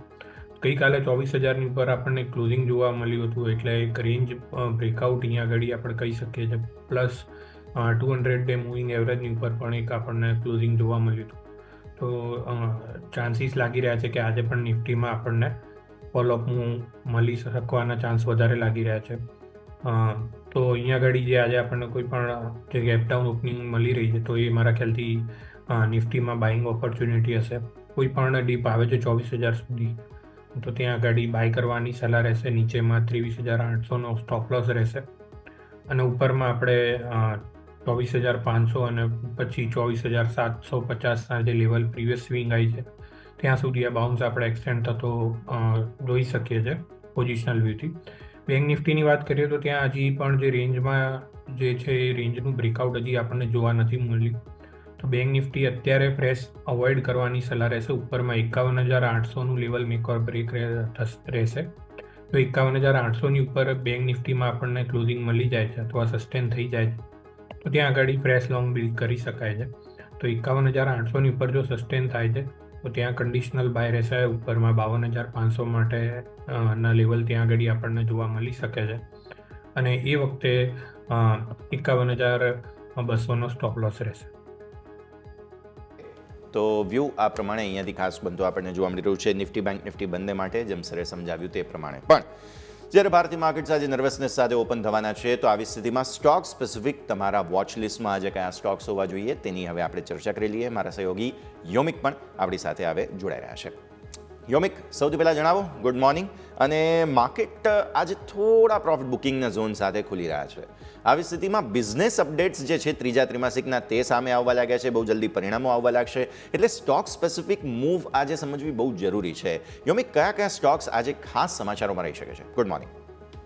ગઈકાલે 24,000ની ઉપર આપણને ક્લોઝિંગ જોવા મળ્યું હતું, એટલે એક રેન્જ બ્રેકઆઉટ અહીંયા આગળ આપણે કહી શકીએ છીએ. પ્લસ 200 ડે મૂવિંગ એવરેજની ઉપર પણ એક આપણને ક્લોઝિંગ જોવા મળ્યું હતું. તો ચાન્સીસ લાગી રહ્યા છે કે આજે પણ નિફ્ટીમાં આપણને ફોલોઅપ મળી શકવાના ચાન્સ વધારે લાગી રહ્યા છે. તો અહીંયા આગળ જે આજે આપણને કોઈ પણ જે ગેપ ડાઉન ઓપનિંગ મળી રહી છે તો એ મારા ખ્યાલથી નિફ્ટીમાં બાઇંગ ઓપોર્ચ્યુનિટી હશે. કોઈ પણ ડીપ આવે છે 24,000 સુધી તો ત્યાં આગળ બાય કરવાની સલાહ રહેશે. નીચેમાં 23,800નો સ્ટોપ લોસ રહેશે અને ઉપરમાં આપણે 24,500 અને પછી 24,750ના જે લેવલ પ્રીવિયસ સ્વિંગ આવી છે ત્યાં સુધી આ બાઉન્સ આપણે એક્સટેન્ડ થતો જોઈ શકીએ છીએ પોઝિશનલ વ્યૂથી. બેંક નિફ્ટીની વાત કરીએ તો ત્યાં હજી પણ જે રેન્જમાં જે છે એ રેન્જનું બ્રેકઆઉટ હજી આપણને જોવા નથી મળ્યું. તો બેંક નિફ્ટી અત્યારે ફ્રેશ અવોઇડ કરવાની સલાહ રહેશે. ઉપરમાં 51,800નું લેવલ મેક ઓર બ્રેક રહેશે. તો 51,800ની ઉપર બેંક નિફ્ટીમાં આપણને ક્લોઝિંગ મળી જાય છે અથવા સસ્ટેન થઈ જાય છે તો ત્યાં આગળ ફ્રેશ લોંગ બિલ્ડ કરી શકાય છે. તો 51,800ની ઉપર જો સસ્ટેન થાય છે તો ત્યાં કન્ડિશનલ બાય રહેશે. ઉપરમાં 52,500 માટે ના લેવલ ત્યાં આગળ આપણને જોવા મળી શકે છે અને એ વખતે 51,200નો સ્ટોપ લોસ રહેશે. તો વ્યૂ આ પ્રમાણે અહીંયાથી ખાસ બનતો આપણને જોવા મળી રહ્યું છે નિફ્ટી બેંક નિફ્ટી બંને માટે, જેમ સરે સમજાવ્યું તે પ્રમાણે. પણ જ્યારે ભારતીય માર્કેટ્સ આજે નર્વસનેસ સાથે ઓપન થવાના છે તો આવી સ્થિતિમાં સ્ટોક સ્પેસિફિક તમારા વોચ લિસ્ટમાં આજે કયા સ્ટોક્સ હોવા જોઈએ તેની હવે આપણે ચર્ચા કરી લઈએ. મારા સહયોગી યોમિક પણ આપણી સાથે હવે જોડાઈ રહ્યા છે. યોમિક, સૌથી પહેલાં જણાવો, ગુડ મોર્નિંગ. અને માર્કેટ આજે થોડા પ્રોફિટ બુકિંગના ઝોન સાથે ખુલી રહ્યા છે. આવી સ્થિતિમાં બિઝનેસ અપડેટ્સ જે છે ત્રીજા ત્રિમાસિકના તે સામે આવવા લાગ્યા છે, બહુ જલ્દી પરિણામો આવવા લાગશે, એટલે સ્ટોક સ્પેસિફિક મૂવ આજે સમજવી બહુ જરૂરી છે. યોમિક, કયા કયા સ્ટોક્સ આજે ખાસ સમાચારોમાં રહી શકે છે? Good morning.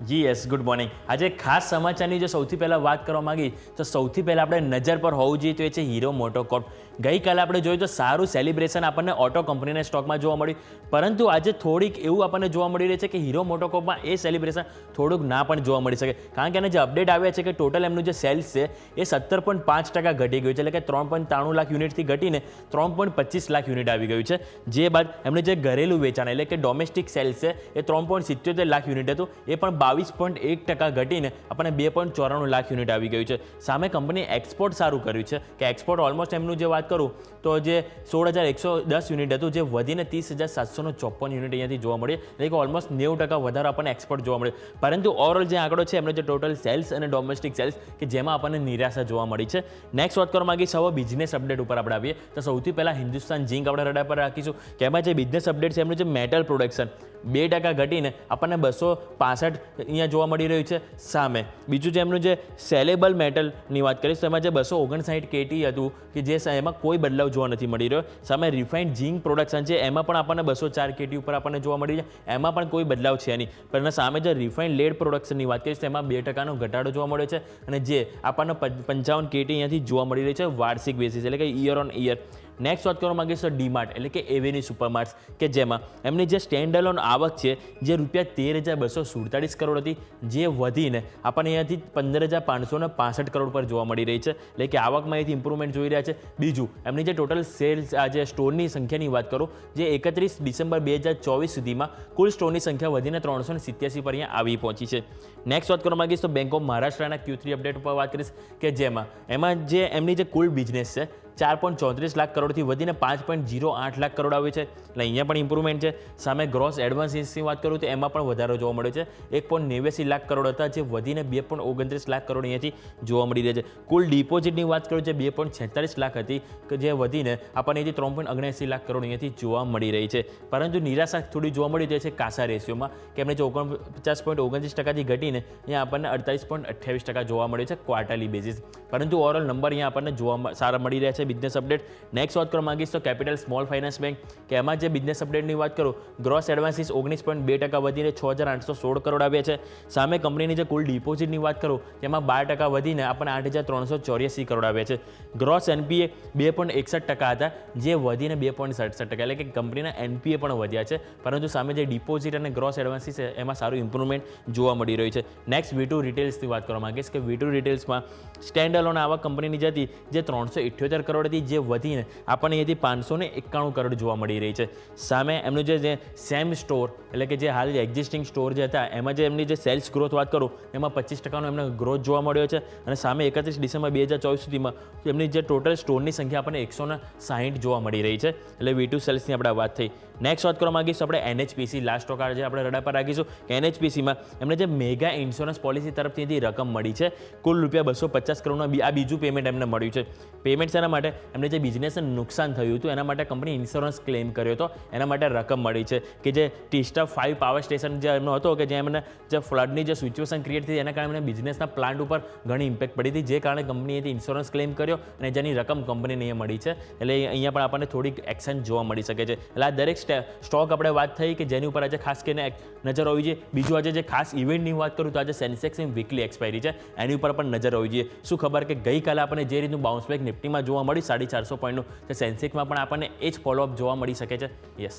જી યસ, ગુડ મોર્નિંગ. આજે ખાસ સમાચારની જો સૌથી પહેલાં વાત કરવા માંગી તો સૌથી પહેલાં આપણે નજર પર હોવું જોઈએ તો એ છે હીરો મોટોકોર્પ. ગઈકાલે આપણે જોયું તો સારું સેલિબ્રેશન આપણને ઓટો કંપનીના સ્ટોકમાં જોવા મળ્યું, પરંતુ આજે થોડીક એવું આપણને જોવા મળી રહ્યું છે કે હીરો મોટોકોર્પમાં એ સેલિબ્રેશન થોડુંક ના પણ જોવા મળી શકે, કારણ કે એને જે અપડેટ આવ્યા છે કે ટોટલ એમનું જે સેલ્સ છે એ 17.5% ઘટી ગયું છે, એટલે કે 3.93 લાખ યુનિટથી ઘટીને 3.25 લાખ યુનિટ આવી ગયું છે. જે બાદ એમનું જે ઘરેલું વેચાણ એટલે કે ડોમેસ્ટિક સેલ્સ છે એ 3.77 લાખ યુનિટ હતું, એ પણ 22.1% ઘટીને આપણને 2.94 લાખ યુનિટ આવી ગયું છે. સામે કંપની એક્સપોર્ટ સારું કર્યું છે કે એક્સપોર્ટ ઓલમોસ્ટ એમનું જે વાત કરું તો જે 16,110 યુનિટ હતું જે વધીને 30,754 યુનિટ અહીંયાથી જોવા મળ્યું, એટલે કે ઓલમોસ્ટ 90% વધારો આપણને એક્સપોર્ટ જોવા મળ્યો. પરંતુ ઓવરઓલ જે આંકડો છે એમનો જે ટોટલ સેલ્સ અને ડોમેસ્ટિક સેલ્સ કે જેમાં આપણને નિરાશા જોવા મળી છે. નેક્સ્ટ વાત કરવા માંગીશ હવે બિઝનેસ અપડેટ ઉપર આપણે આવીએ તો સૌથી પહેલાં હિન્દુસ્તાન ઝિંક આપણે રડા પર રાખીશું કે એમાં જે બિઝનેસ અપડેટ છે એમનું જે મેટલ પ્રોડક્શન 2% ઘટીને આપણને 265 અહીંયા જોવા મળી રહ્યું છે. સામે બીજું જે એમનું જે સેલેબલ મેટલની વાત કરીશ તો એમાં જે 259 KT હતું કે જે એમાં કોઈ બદલાવ જોવા નથી મળી રહ્યો. સામે રિફાઇન્ડ ઝિંક પ્રોડક્શન છે એમાં પણ આપણને 204 KT ઉપર આપણને જોવા મળી છે, એમાં પણ કોઈ બદલાવ છે નહીં. પણ સામે જે રિફાઇન્ડ લેડ પ્રોડક્શનની વાત કરીશ તો એમાં 2%નો ઘટાડો જોવા મળ્યો છે અને જે આપણને 55 KT અહીંયાથી જોવા મળી રહી છે વાર્ષિક બેસિસ એટલે કે યર ઓન યર. નેક્સ્ટ વાત કરવા માંગીશ તો ડીમાર્ટ એટલે કે એવેન્યુ સુપરમાર્ટ્સ કે જેમાં એમની જે સ્ટેન્ડ અલોન આવક છે જે ₹13,247 કરોડ હતી જે વધીને આપણને અહીંયાથી 15,565 કરોડ પર જોવા મળી રહી છે, એટલે કે આવકમાં અહીંથી ઇમ્પ્રુવમેન્ટ જોઈ રહ્યા છે. બીજું એમની જે ટોટલ સેલ્સ આજે સ્ટોરની સંખ્યાની વાત કરું જે 31 ડિસેમ્બર 2024 સુધીમાં કુલ સ્ટોરની સંખ્યા વધીને 387 પર અહીંયા આવી પહોંચી છે. નેક્સ્ટ વાત કરવા માંગીશ તો બેંક ઓફ મહારાષ્ટ્રના Q3 અપડેટ ઉપર વાત કરીશ કે જેમાં એમાં જે એમની જે કુલ બિઝનેસ છે 4.34 લાખ કરોડથી વધીને 5.08 લાખ કરોડ આવ્યું છે, એટલે અહીંયા પણ ઇમ્પ્રુવમેન્ટ છે. સામે ગ્રોસ એડવાન્સીસની વાત કરું તો એમાં પણ વધારો જોવા મળ્યો છે. 1.89 લાખ કરોડ હતા જે વધીને 2.29 લાખ કરોડ અહીંયાથી જોવા મળી રહ્યા છે. કુલ ડિપોઝિટની વાત કરું જે 2.46 લાખ હતી કે જે વધીને આપણને અહીંથી 3.79 લાખ કરોડ અહીંયાથી જોવા મળી રહી છે. પરંતુ નિરાશા થોડી જોવા મળી રહી છે કાસા રેશિયોમાં કે એમને જે 49.29%થી ઘટીને અહીંયા આપણને 48.28% જોવા મળ્યું છે ક્વાર્ટરલી બેઝિસ. પરંતુ ઓવરઓલ નંબર અહીંયા આપણને જોવા સારા મળી રહ્યા છે બિઝનેસ અપડેટ. નેક્સ્ટ વાત કરવા માંગીશ તો કેપિટલ સ્મોલ ફાઇનાન્સ બેંક કે એમાં જે બિઝનેસ અપડેટની વાત કરું ગ્રોસ એડવાન્સીસ 19.2% વધીને 6,816 કરોડ આવ્યા છે. સામે કંપનીની જે કુલ ડિપોઝિટની વાત કરું તેમાં 12% વધીને આપણને 8,384 કરોડ આવ્યા છે. ગ્રોસ NPA 2.61% હતા જે વધીને 2.67%, એટલે કે કંપનીના NPA પણ વધ્યા છે, પરંતુ સામે જે ડિપોઝિટ અને ગ્રોસ એડવાન્સીસ છે એમાં સારું ઇમ્પ્રુવમેન્ટ જોવા મળી રહ્યું છે. નેક્સ્ટ V2 રિટેલ્સની વાત કરવા માંગીશ કે V2 રિટેલ્સમાં સ્ટેન્ડ અલોન આવક કંપનીની જે હતી જે 378 કરોડ હતી જે વધીને આપણને અહીંયાથી 591 કરોડ જોવા મળી રહી છે. સામે એમનું જે સેમ સ્ટોર એટલે કે જે હાલ એક્ઝિસ્ટિંગ સ્ટોર જે હતા એમાં જે એમની જે સેલ્સ ગ્રોથ વાત કરું એમાં 25%નો એમને ગ્રોથ જોવા મળ્યો છે અને સામે 31 ડિસેમ્બર 2024 સુધીમાં એમની જે ટોટલ સ્ટોરની સંખ્યા આપણને 160 જોવા મળી રહી છે. એટલે V2 સેલ્સની આપણે વાત થઈ. નેક્સ્ટ વાત કરવા માંગીશું આપણે NHPC લાસ્ટ સ્ટોક આજે આપણે રડા પર રાખીશું કે NHPCમાં એમને જે મેગા ઇન્સ્યોરન્સ પોલિસી તરફથી રકમ મળી છે કુલ ₹250 કરોડનું આ બીજું પેમેન્ટ એમને મળ્યું છે. પેમેન્ટ શેના માટે માટે એમને જે બિઝનેસને નુકસાન થયું હતું એના માટે કંપની ઇન્સ્યોરન્સ ક્લેમ કર્યો હતો, એના માટે રકમ મળી છે કે જે ટીસ્ટા 5 પાવર સ્ટેશન જે એમનો હતો કે જ્યાં એમને જે ફ્લડની જે સિચ્યુએશન ક્રિએટ થઈ એના કારણે એમને બિઝનેસના પ્લાન્ટ ઉપર ઘણી ઇમ્પેક્ટ પડી હતી, જે કારણે કંપનીએ ઇન્સ્યોરન્સ ક્લેમ કર્યો અને જેની રકમ કંપનીને મળી છે. એટલે અહીંયા પણ આપણને થોડીક એક્શન જોવા મળી શકે છે. એટલે આ દરેક સ્ટોક આપણે વાત થઈ કે જેની ઉપર આજે ખાસ કરીને નજર હોવી જોઈએ. બીજું આજે જે ખાસ ઇવેન્ટની વાત કરું તો આજે સેન્સેક્સની વીકલી એક્સપાયરી છે, એની ઉપર પણ નજર હોવી જોઈએ. શું ખબર કે ગઈકાલે આપણને જે રીતનું બાઉન્સ બેક નિફ્ટીમાં જોવા મળ્યું 450 પોઈન્ટનું, તે સેન્સેક્સમાં પણ આપણને એ જ ફોલોઅપ જોવા મળી શકે છે. યસ.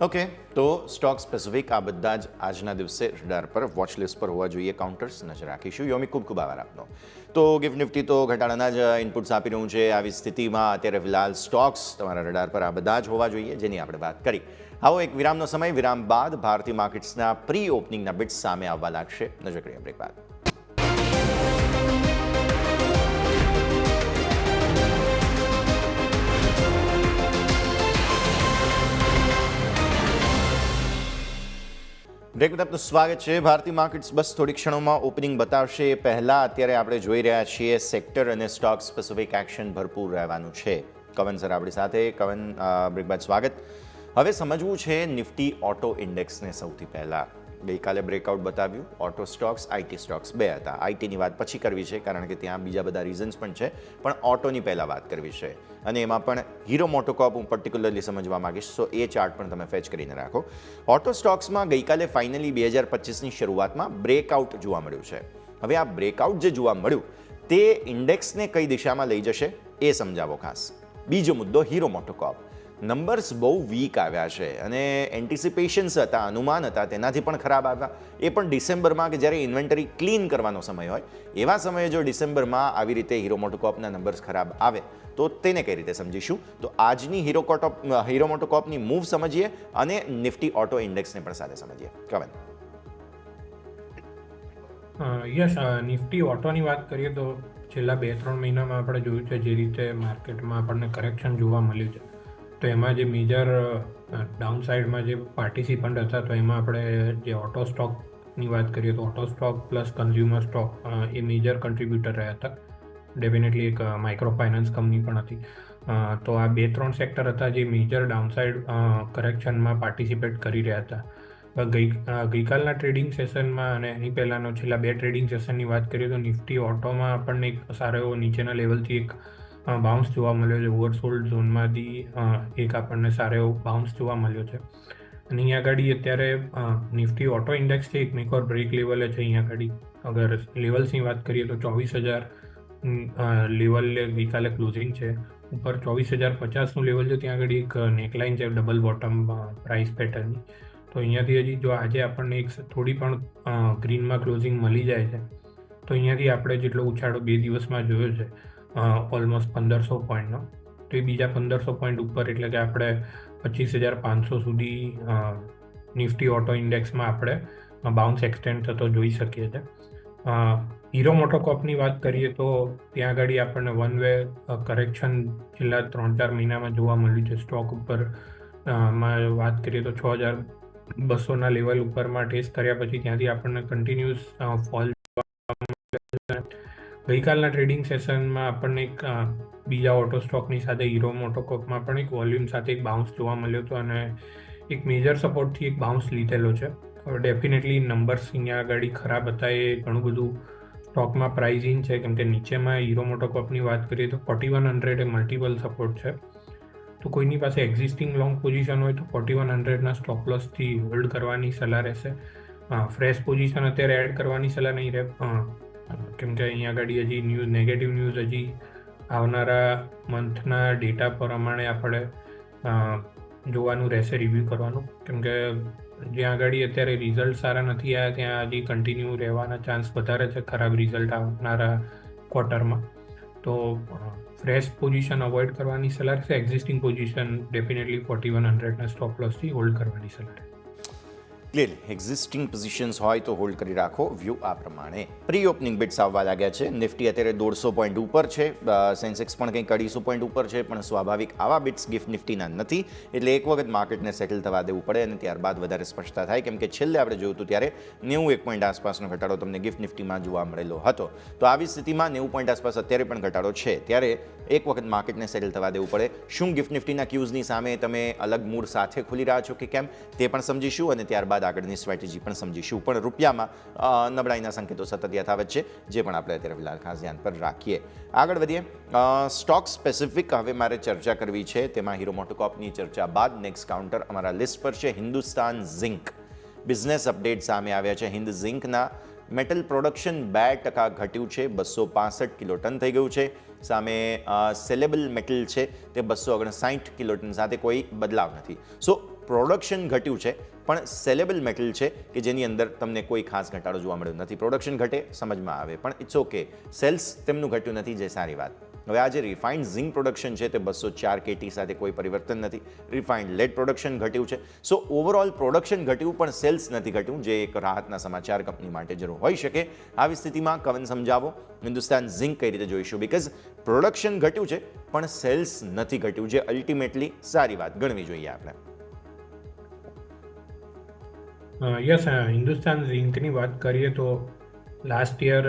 ઓકે, તો સ્ટોક સ્પેસિફિક આ બધા જ આજના દિવસે રડાર પર વોચ લિસ્ટ પર હોવા જોઈએ કાઉન્ટર્સ, નજર રાખીશું. યોમી, ખૂબ ખૂબ આભાર આપનો. તો ગિફ્ટ નિફ્ટી તો ઘટાડાના જ ઇનપુટ્સ આપી રહ્યું છે. આવી સ્થિતિમાં અત્યારે ફિલહાલ સ્ટોક્સ તમારા રડાર પર આ બધા જ હોવા જોઈએ જેની આપણે વાત કરી. આવો એક વિરામનો સમય, વિરામ બાદ ભારતીય માર્કેટ્સના પ્રી ઓપનિંગના બિટ્સ સામે આવવા લાગશે. નજર કરીએ બ્રેક બાદ. બ્રેક બાદ આપનું સ્વાગત છે. ભારતીય માર્કેટ્સ બસ થોડી ક્ષણોમાં ઓપનિંગ બતાવશે. એ પહેલાં અત્યારે આપણે જોઈ રહ્યા છીએ સેક્ટર અને સ્ટોક સ્પેસિફિક એક્શન ભરપૂર રહેવાનું છે. કવન સર આપણી સાથે. કવન, બ્રેક બાદ સ્વાગત. હવે સમજવું છે નિફ્ટી ઓટો ઇન્ડેક્સને સૌથી પહેલાં. ગઈકાલે બ્રેકઆઉટ બતાવ્યું. ઓટો સ્ટોક્સ, આઈટી સ્ટોક્સ બે હતા. આઈટીની વાત પછી કરવી છે કારણ કે ત્યાં બીજા બધા રીઝન્સ પણ છે, પણ ઓટોની પહેલાં વાત કરવી છે. અને એમાં પણ હીરો મોટોકોર્પ હું પર્ટિક્યુલરલી સમજવા માંગીશ, સો એ ચાર્ટ પણ તમે ફેચ કરીને રાખો. ઓટો સ્ટોક્સમાં ગઈકાલે ફાઇનલી 2025ની શરૂઆતમાં બ્રેકઆઉટ જોવા મળ્યું છે. હવે આ બ્રેકઆઉટ જે જોવા મળ્યું તે ઇન્ડેક્સને કઈ દિશામાં લઈ જશે એ સમજાવો ખાસ. બીજો મુદ્દો હીરો મોટોકોર્પ. નંબર્સ બહુ વીક આવ્યા છે અને એન્ટિસિપેશન્સ હતા, અનુમાન હતા, તેનાથી પણ ખરાબ આવ્યા. એ પણ ડિસેમ્બરમાં કે જ્યારે ઇન્વેન્ટરી ક્લીન કરવાનો સમય હોય એવા સમયે જો ડિસેમ્બરમાં આવી રીતે હીરો મોટોકોર્પના નંબર્સ ખરાબ આવે તો તેને કઈ રીતે સમજીશું? તો આજની હીરો મોટોકોર્પની મૂવ સમજીએ અને નિફ્ટી ઓટો ઇન્ડેક્સને પણ સાથે સમજીએ. કવન. યસ, નિફ્ટી ઓટોની વાત કરીએ તો છેલ્લા 2-3 મહિનામાં આપણે જોયું છે જે રીતે માર્કેટમાં આપણને કરેક્શન જોવા મળ્યું છે, તો એમાં જે મેજર ડાઉનસાઇડમાં જે પાર્ટિસિપન્ટ હતા તો એમાં આપણે જે ઓટો સ્ટોકની વાત કરીએ તો auto stock plus consumer stock એ મેજર કન્ટ્રીબ્યુટર રહ્યા હતા. ડેફિનેટલી એક માઇક્રો ફાઇનાન્સ કંપની પણ હતી. તો આ 2-3 સેક્ટર હતા જે મેજર ડાઉનસાઇડ કરેક્શનમાં પાર્ટિસિપેટ કરી રહ્યા હતા. ગઈકાલના ટ્રેડિંગ સેશનમાં અને એની પહેલાંનો છેલ્લા 2 ટ્રેડિંગ સેશનની વાત કરીએ તો નિફ્ટી ઓટોમાં આપણને એક સારો એવો નીચેના લેવલથી એક બાઉન્સ જોવા મળ્યો છે. ઓવરસોલ્ડ ઝોનમાંથી એક આપણને સારો એવો બાઉન્સ જોવા મળ્યો છે. અને અહીંયા આગળ અત્યારે નિફ્ટી ઓટો ઇન્ડેક્સ છે એક મેક ઓર બ્રેક લેવલે છે. અહીંયા આગળ અગર લેવલ્સની વાત કરીએ તો 24,000 લેવલ ગઈકાલે ક્લોઝિંગ છે. ઉપર 24,050નું લેવલ છે, ત્યાં આગળ એક નેકલાઇન છે ડબલ બોટમ પ્રાઇસ પેટર્નની. તો અહીંયાથી હજી જો આજે આપણને એક થોડી પણ ગ્રીનમાં ક્લોઝિંગ મળી જાય છે તો અહીંયાથી આપણે જેટલો ઉછાળો 2 દિવસમાં જોયો છે ઓલમોસ્ટ 1,500 પોઈન્ટનો, તો એ બીજા 1,500 પોઈન્ટ ઉપર એટલે કે આપણે 25,500 સુધી નિફ્ટી ઓટો ઇન્ડેક્સમાં આપણે બાઉન્સ એક્સટેન્ડ થતો જોઈ શકીએ છીએ. હીરો મોટોકોર્પની વાત કરીએ તો ત્યાં આગળ આપણને વન વે કરેક્શન છેલ્લા 3-4 મહિનામાં જોવા મળ્યું છે. સ્ટોક ઉપર માં વાત કરીએ તો 6,200ના લેવલ ઉપરમાં ટેસ્ટ કર્યા પછી ત્યાંથી આપણને કન્ટિન્યુઅસ ફોલ. ગઈકાલના ટ્રેડિંગ સેશનમાં આપણને એક બીજા ઓટો સ્ટોકની સાથે હીરો મોટોકોર્પમાં પણ એક વોલ્યુમ સાથે એક બાઉન્સ જોવા મળ્યો હતો અને એક મેજર સપોર્ટથી એક બાઉન્સ લીધેલો છે. ડેફિનેટલી નંબર્સ અહીંયા આગળ ખરાબ હતા, એ ઘણું બધું સ્ટોકમાં પ્રાઇઝિંગ છે, કેમ કે નીચેમાં હીરો મોટોકોર્પની વાત કરીએ તો 4,100 એ મલ્ટિપલ સપોર્ટ છે. તો કોઈની પાસે એક્ઝિસ્ટિંગ લોંગ પોઝિશન હોય તો 4,100ના સ્ટોપ લોસથી હોલ્ડ કરવાની સલાહ રહેશે. ફ્રેશ પોઝિશન અત્યારે એડ કરવાની સલાહ નહીં રહે, કેમ કે અહીંયા આગળ હજી નેગેટિવ ન્યૂઝ હજી આવનારા મંથના ડેટા પ્રમાણે આપણે જોવાનું રહેશે, રિવ્યૂ કરવાનું, કેમ કે જ્યાં આગળ અત્યારે રિઝલ્ટ સારા નથી આવ્યા ત્યાં હજી કન્ટિન્યુ રહેવાના ચાન્સ વધારે છે ખરાબ રિઝલ્ટ આવનારા ક્વાર્ટરમાં. તો ફ્રેશ પોઝિશન અવોઇડ કરવાની સલાહ છે. એક્ઝિસ્ટિંગ પોઝિશન ડેફિનેટલી 4,100ના સ્ટોપ લોસથી હોલ્ડ કરવાની સલાહ. ક્લિયરલી એક્ઝિસ્ટિંગ પોઝિશન્સ હોય તો હોલ્ડ કરી રાખો. વ્યૂ આ પ્રમાણે. પ્રી ઓપનિંગ બિટ્સ આવવા લાગ્યા છે. નિફ્ટી અત્યારે 150 પોઈન્ટ ઉપર છે, સેન્સેક્સ પણ કંઈક 250 પોઈન્ટ ઉપર છે, પણ સ્વાભાવિક આવા બિટ્સ ગિફ્ટ નિફ્ટીના નથી, એટલે એક વખત માર્કેટને સેટલ થવા દેવું પડે અને ત્યારબાદ વધારે સ્પષ્ટતા થાય. કેમ કે છેલ્લે આપણે જોયું હતું ત્યારે 91 પોઈન્ટ આસપાસનો ઘટાડો તમને ગિફ્ટ નિફ્ટીમાં જોવા મળેલો હતો. તો આવી સ્થિતિમાં 90 પોઈન્ટ આસપાસ અત્યારે પણ ઘટાડો છે, ત્યારે એક વખત માર્કેટને સેટલ થવા દેવું પડે. શું ગિફ્ટ નિફ્ટીના ક્યુઝની સામે તમે અલગ મૂડ સાથે ખુલી રહ્યા છો કે કેમ, તે પણ સમજીશું અને ત્યારબાદ આગળની સ્ટ્રેટેજી પણ સમજીશું. પણ રૂપિયામાં નબળાઈના સંકેતો સતત યથાવત છે, જે પણ આપણે અત્યારે ફિલહાલ ખાસ ધ્યાન પર રાખીએ. આગળ વધીએ. સ્ટોક સ્પેસિફિક હવે મારે ચર્ચા કરવી છે, તેમાં હીરો મોટોકોર્પની ચર્ચા બાદ નેક્સ્ટ કાઉન્ટર અમારા લિસ્ટ પર છે હિન્દુસ્તાન ઝિંક. બિઝનેસ અપડેટ સામે આવ્યા છે. હિન્દ ઝિંકના મેટલ પ્રોડક્શન 2% ઘટ્યું છે, 265 કિલોટન થઈ ગયું છે. સામે સેલેબલ મેટલ છે તે 259 કિલોટન સાથે કોઈ બદલાવ નથી. સો પ્રોડક્શન ઘટ્યું છે, પણ સેલેબલ મેટલ છે કે જેની અંદર તમને કોઈ ખાસ ઘટાડો જોવા મળ્યો નથી. પ્રોડક્શન ઘટે સમજમાં આવે, પણ ઇટ્સ ઓકે, સેલ્સ તેમનું ઘટ્યું નથી, જે સારી વાત. હવે આ જે રિફાઇન્ડ ઝિંક પ્રોડક્શન છે તે 204 KT સાથે કોઈ પરિવર્તન નથી. રિફાઇન્ડ લેડ પ્રોડક્શન ઘટ્યું છે. સો ઓવરઓલ પ્રોડક્શન ઘટ્યું પણ સેલ્સ નથી ઘટ્યું, જે એક રાહતના સમાચાર કંપની માટે જરૂર હોઈ શકે. આવી સ્થિતિમાં કવન સમજાવો હિન્દુસ્તાન ઝિંક કઈ રીતે જોઈશું, બિકોઝ પ્રોડક્શન ઘટ્યું છે પણ સેલ્સ નથી ઘટ્યું, જે અલ્ટિમેટલી સારી વાત ગણવી જોઈએ આપણે. યસ, હિન્દુસ્તાન ઝિંકની વાત કરીએ તો લાસ્ટ યર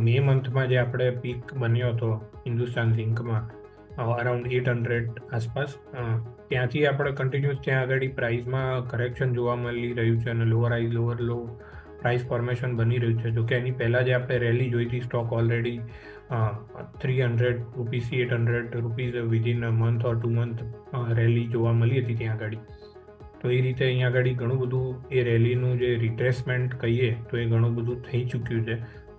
મે મંથમાં જે આપણે પીક બન્યો હતો હિન્દુસ્તાન ઝિંકમાં અરાઉન્ડ 800 આસપાસ, ત્યાંથી આપણે કન્ટિન્યુઅસ ત્યાં આગળ પ્રાઇસમાં કરેક્શન જોવા મળી રહ્યું છે અને લોઅર હાઈ લોઅર લો પ્રાઇસ ફોર્મેશન બની રહ્યું છે. જોકે એની પહેલાં જે આપણે રેલી જોઈ હતી, stock already 300 રૂપીસથી 800 rupees within month or 2 month rally જોવા મળી હતી ત્યાં આગળ. તો એ રીતે અહીંયા આગળ ઘણું બધું એ રેલીનું જે રિટ્રેસમેન્ટ કહીએ તો એ ઘણું બધું થઈ ચૂક્યું છે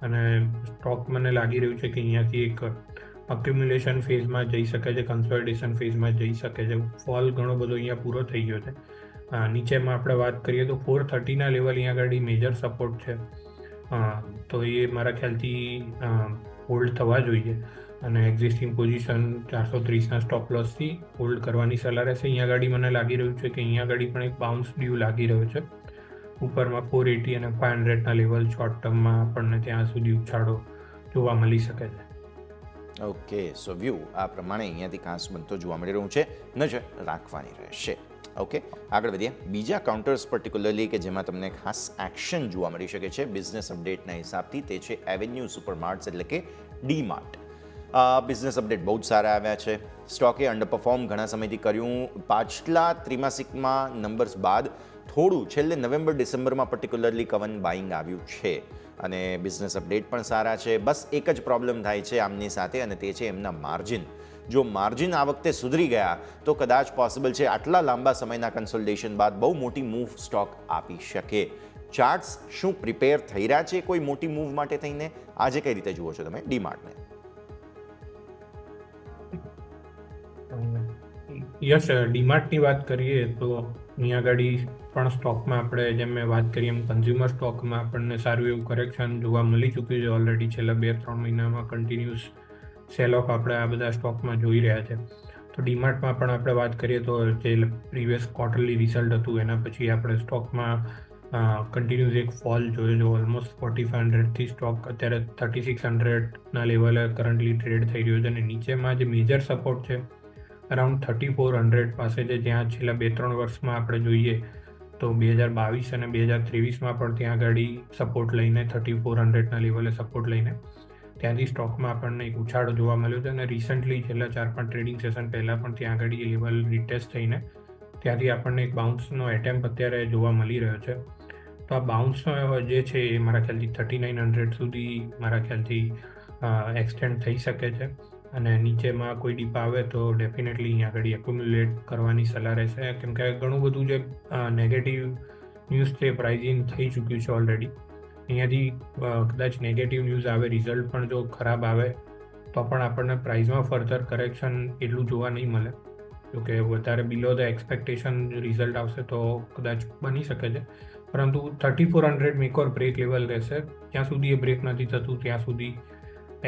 અને સ્ટોક મને લાગી રહ્યું છે કે અહીંયાથી એક અક્યુમ્યુલેશન ફેઝમાં જઈ શકે છે, કન્સોલિડેશન ફેઝમાં જઈ શકે છે. ફોલ ઘણો બધો અહીંયા પૂરો થઈ ગયો છે. નીચેમાં આપણે વાત કરીએ તો 430ના લેવલ અહીંયા આગળ મેજર સપોર્ટ છે, તો એ મારા ખ્યાલથી હોલ્ડ થવા જોઈએ અને એક્ઝિસ્ટિંગ પોઝિશન 430ના સ્ટોપ લોસથી હોલ્ડ કરવાની સલાહ રહેશે. અહીંયા આગળ મને લાગી રહ્યું છે કે અહીંયા આગળ પણ એક બાઉન્સ ડ્યુ લાગી રહ્યો છે. ઉપરમાં 480 અને 500ના લેવલ શોર્ટ ટર્મમાં આપણને ત્યાં સુધી ઉછાળો જોવા મળી શકે છે. ઓકે, સો વ્યૂ આ પ્રમાણે અહીંયાથી ખાસ બનતો જોવા મળી રહ્યું છે, નજર રાખવાની રહેશે. ઓકે, આગળ વધીએ. બીજા કાઉન્ટર્સ પર્ટિક્યુલરલી કે જેમાં તમને ખાસ એક્શન જોવા મળી શકે છે બિઝનેસ અપડેટના હિસાબથી, તે છે એવેન્યુ સુપરમાર્ટ્સ એટલે કે ડી-માર્ટ. બિઝનેસ અપડેટ બહુ જ સારા આવ્યા છે. સ્ટોકે અંડરપરફોર્મ ઘણા સમયથી કર્યું. પાછલા ત્રિમાસિકમાં નંબર્સ બાદ થોડું છેલ્લે નવેમ્બર ડિસેમ્બરમાં પર્ટિક્યુલરલી કવન બાઇંગ આવ્યું છે અને બિઝનેસ અપડેટ પણ સારા છે. બસ એક જ પ્રોબ્લેમ થાય છે આમની સાથે, અને તે છે એમના માર્જિન. જો માર્જિન આ વખતે સુધરી ગયા તો કદાચ પોસિબલ છે આટલા લાંબા સમયના કન્સોલિડેશન બાદ બહુ મોટી મૂવ સ્ટોક આપી શકે. ચાર્ટ્સ શું પ્રિપેર થઈ રહ્યા છે કોઈ મોટી મૂવ માટે થઈને? આજે કઈ રીતે જુઓ છો તમે ડી-માર્ટને? યસ, ડીમાર્ટની વાત કરીએ તો અહીંયા આગળ પણ સ્ટોકમાં આપણે જેમ મેં વાત કરી એમ કન્ઝ્યુમર સ્ટોકમાં આપણને સારું એવું કરેક્શન જોવા મળી ચૂક્યું છે ઓલરેડી. છેલ્લા 2-3 મહિનામાં કન્ટિન્યુઅસ સેલ ઓફ આપણે આ બધા સ્ટોકમાં જોઈ રહ્યા છે. તો ડીમાર્ટમાં પણ આપણે વાત કરીએ તો જે પ્રીવિયસ ક્વાર્ટરલી રિઝલ્ટ હતું એના પછી આપણે સ્ટોકમાં કન્ટિન્યુઅસ એક ફોલ જોયો છે. ઓલમોસ્ટ 4500થી સ્ટોક અત્યારે 3600ના લેવલે કરન્ટલી ટ્રેડ થઈ રહ્યો છે અને નીચેમાં જે મેજર સપોર્ટ છે અરાઉન્ડ 3400 પાસે છે, જ્યાં છેલ્લા 2-3 વર્ષમાં આપણે જોઈએ તો 2022 અને 2023માં પણ ત્યાં આગળ સપોર્ટ લઈને 3400ના લેવલે સપોર્ટ લઈને ત્યાંથી સ્ટોકમાં આપણને એક ઉછાળો જોવા મળ્યો છે અને રિસન્ટલી છેલ્લા 4-5 ટ્રેડિંગ સેશન પહેલાં પણ ત્યાં આગળ એ લેવલ રિટેસ્ટ થઈને ત્યાંથી આપણને એક બાઉન્સનો એટેમ્પ અત્યારે જોવા મળી રહ્યો છે. તો આ બાઉન્સનો જે છે એ મારા ખ્યાલથી 3900 સુધી મારા ખ્યાલથી એક્સટેન્ડ થઈ શકે છે અને નીચેમાં કોઈ ડીપ આવે તો ડેફિનેટલી અહીંયા આગળ એક્યુમ્યુલેટ કરવાની સલાહ રહેશે, કેમ કે ઘણું બધું જે નેગેટિવ ન્યૂઝ છે પ્રાઇઝિંગ થઈ ચૂક્યું છે ઓલરેડી. અહીંયાથી કદાચ નેગેટિવ ન્યૂઝ આવે, રિઝલ્ટ પણ જો ખરાબ આવે તો પણ આપણને પ્રાઇઝમાં ફર્ધર કરેક્શન એટલું જોવા નહીં મળે. જોકે વધારે બિલો ધ એક્સપેક્ટેશન રિઝલ્ટ આવશે તો કદાચ બની શકે છે, પરંતુ 3400 મેક ઓર બ્રેક લેવલ રહેશે. જ્યાં સુધી એ બ્રેક નથી થતું ત્યાં સુધી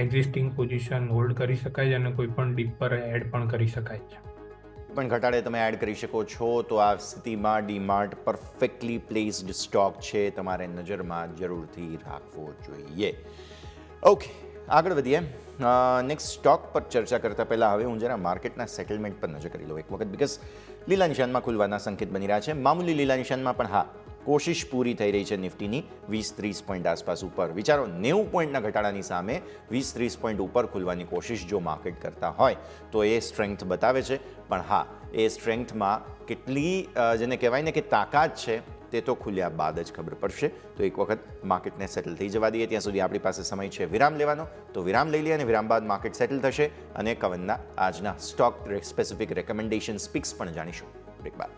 એક્ઝિસ્ટિંગ પોઝિશન હોલ્ડ કરી શકાય છે અને કોઈ પણ ડીપ પર એડ પણ કરી શકાય છે. પણ ઘટાડે તમે એડ કરી શકો છો. તો આ સ્થિતિમાં ડીમાર્ટ પરફેક્ટલી પ્લેસ્ડ સ્ટોક છે, તમારે નજરમાં જરૂરથી રાખવો જોઈએ. ઓકે, આગળ વધીએ. નેક્સ્ટ સ્ટોક પર ચર્ચા કરતા પહેલાં હવે હું જરા માર્કેટના સેટલમેન્ટ પર નજર કરી લઉં એક વખત, બિકોઝ લીલા નિશાનમાં ખુલવાના સંકેત બની રહ્યા છે. મામૂલી લીલા નિશાનમાં પણ હા, કોશિશ પૂરી થઈ રહી છે નિફ્ટીની 20-30 પોઈન્ટ આસપાસ ઉપર. વિચારો 90 પોઈન્ટના ઘટાડાની સામે 20-30 પોઈન્ટ ઉપર ખુલવાની કોશિશ જો માર્કેટ કરતા હોય તો એ સ્ટ્રેન્થ બતાવે છે. પણ હા, એ સ્ટ્રેન્થમાં કેટલી જેને કહેવાય ને કે તાકાત છે તે તો ખુલ્યા બાદ જ ખબર પડશે. તો એક વખત માર્કેટને સેટલ થઈ જવા દઈએ, ત્યાં સુધી આપણી પાસે સમય છે વિરામ લેવાનો. તો વિરામ લઈ લઈએ અને વિરામ બાદ માર્કેટ સેટલ થશે અને કવનના આજના સ્ટોક સ્પેસિફિક રેકમેન્ડેશન પિક્સ પણ જાણીશું બ્રેક બાદ.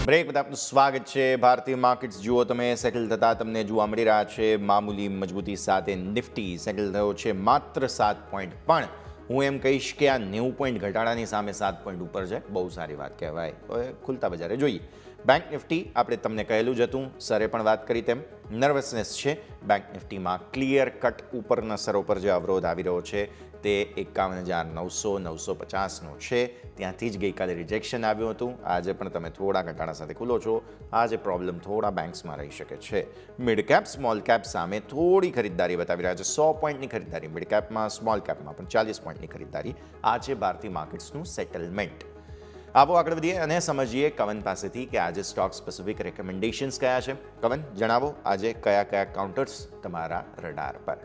બ્રેક બાદ આપનું સ્વાગત છે. ભારતીય માર્કેટ્સ જુઓ તમે સેટલ થતા તમને જોવા મળી રહ્યા છે મામૂલી મજબૂતી સાથે. નિફ્ટી સેટલ થયો છે માત્ર 7 પોઈન્ટ, પણ હું એમ કહીશ કે આ 90 પોઈન્ટ ઘટાડાની સામે 7 પોઈન્ટ ઉપર છે, બહુ સારી વાત કહેવાય. હવે ખુલતા બજારે જોઈએ. બેંક નિફ્ટી આપણે તમને કહેલું જ હતું, સરે પણ વાત કરી તેમ નર્વસનેસ છે બેંક નિફ્ટીમાં. ક્લિયર કટ ઉપરના સરો પર જે અવરોધ આવી રહ્યો છે તે 51,900-950નો છે. ત્યાંથી જ ગઈકાલે રિજેક્શન આવ્યું હતું. આજે પણ તમે થોડા ઘટાડા સાથે ખુલો છો. આજે પ્રોબ્લેમ થોડા બેંક્સમાં રહી શકે છે. મિડ કેપ સ્મોલ કેપ સામે થોડી ખરીદદારી બતાવી રહ્યા છે. 100 પોઈન્ટની ખરીદદારી મિડ કેપમાં, સ્મોલ કેપમાં પણ 40 પોઈન્ટની ખરીદદારી. આ છે ભારતીય માર્કેટ્સનું સેટલમેન્ટ. આવો આગળ વધીએ અને સમજીએ કવન પાસેથી કે આજે સ્ટોક સ્પેસિફિક રેકમેન્ડેશન્સ કયા છે. કવન, જણાવો આજે કયા કયા કાઉન્ટર્સ તમારા રડાર પર?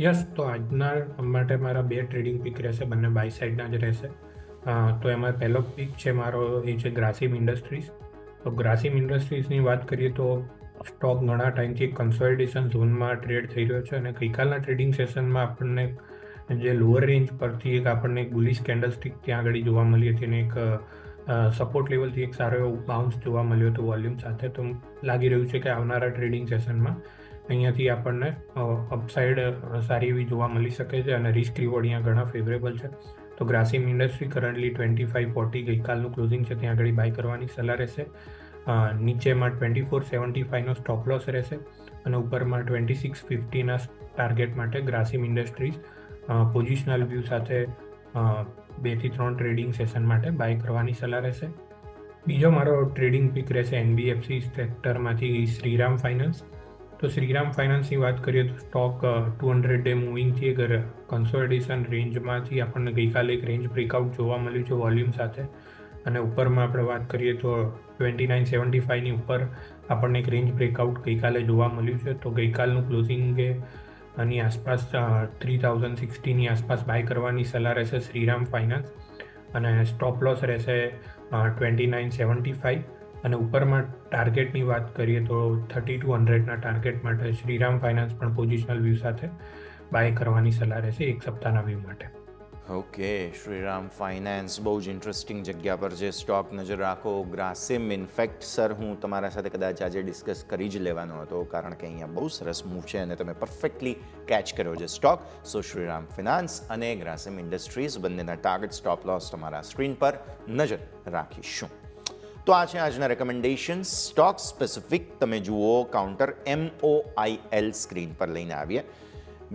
યસ, તો આજના માટે મારા 2 ટ્રેડિંગ પીક રહેશે, બંને બાય સાઇડના જ રહેશે. તો એમાં પહેલો પીક છે મારો, એ છે ગ્રાસિમ ઇન્ડસ્ટ્રીઝ. તો ગ્રાસિમ ઇન્ડસ્ટ્રીઝની વાત કરીએ તો સ્ટોક ઘણા ટાઈમથી કન્સોલિડેશન ઝોનમાં ટ્રેડ થઈ રહ્યો છે અને ગઈકાલના ટ્રેડિંગ સેશનમાં આપણને જે લોઅર રેન્જ પરથી એક આપણને એક બુલિશ કેન્ડલસ્ટિક ત્યાં આગળ જોવા મળી હતી અને એક સપોર્ટ લેવલથી એક સારો એવો બાઉન્સ જોવા મળ્યો હતો વોલ્યુમ સાથે. તો લાગી રહ્યું છે કે આવનારા ટ્રેડિંગ સેશનમાં અહીંયાથી આપણને અપસાઇડ સારી એવી જોવા મળી શકે છે અને રિસ્ક રિવોર્ડ અહીંયા ઘણા ફેવરેબલ છે. તો ગ્રાસિમ ઇન્ડસ્ટ્રી કરન્ટલી 25.40 ગઈકાલનું ક્લોઝિંગ છે, ત્યાં આગળ બાય કરવાની સલાહ રહેશે. નીચેમાં 24.75નો સ્ટોપ લોસ રહેશે અને ઉપરમાં 26.50ના ટાર્ગેટ માટે ગ્રાસિમ ઇન્ડસ્ટ્રીઝ પોઝિશનલ વ્યૂ સાથે 2 થી 3 ટ્રેડિંગ સેશન માટે બાય કરવાની સલાહ રહેશે. બીજો મારો ટ્રેડિંગ પીક રહેશે એનબીએફસી સેક્ટરમાંથી શ્રીરામ ફાઇનાન્સ. તો શ્રીરામ ફાઇનાન્સની વાત કરીએ તો સ્ટોક 200 ડે મૂવિંગથી એક કન્સોલિડેશન રેન્જમાંથી આપણને ગઈકાલે એક રેન્જ બ્રેકઆઉટ જોવા મળ્યું છે વોલ્યુમ સાથે અને ઉપરમાં આપણે વાત કરીએ તો 29.75ની ઉપર આપણને એક રેન્જ બ્રેકઆઉટ ગઈકાલે જોવા મળ્યું છે. તો ગઈકાલનું ક્લોઝિંગ આની આસપાસ 3060ની આસપાસ બાય કરવાની સલાહ રહેશે શ્રીરામ ફાઇનાન્સ અને સ્ટોપ લોસ રહેશે 29.75 અને ઉપરમાં ટાર્ગેટની વાત કરીએ તો 3200ના ટાર્ગેટ માટે શ્રીરામ ફાઇનાન્સ પણ પોઝિશનલ વ્યૂ સાથે બાય કરવાની સલાહ રહેશે એક સપ્તાહના વ્યૂ માટે. ઓકે, શ્રીરામ ફાઇનાન્સ બહુ જ ઇન્ટરેસ્ટિંગ જગ્યા પર છે. સ્ટોક નજર રાખો. ગ્રાસિમ ઇનફેક્ટ સર હું તમારા સાથે કદાચ આજે ડિસ્કસ કરી જ લેવાનો હતો કારણ કે અહીંયા બહુ સરસ મૂવ છે અને તમે પરફેક્ટલી કેચ કર્યો છે સ્ટોક. સો શ્રીરામ ફાઇનાન્સ અને ગ્રાસિમ ઇન્ડસ્ટ્રીઝ બંનેના ટાર્ગેટ સ્ટોપ લોસ તમારા સ્ક્રીન પર નજર રાખીશું. તો આ છે આજના રેકમેન્ડેશન સ્ટોક સ્પેસિફિક. તમે જુઓ કાઉન્ટર MOIL સ્ક્રીન પર લઈને આવીએ.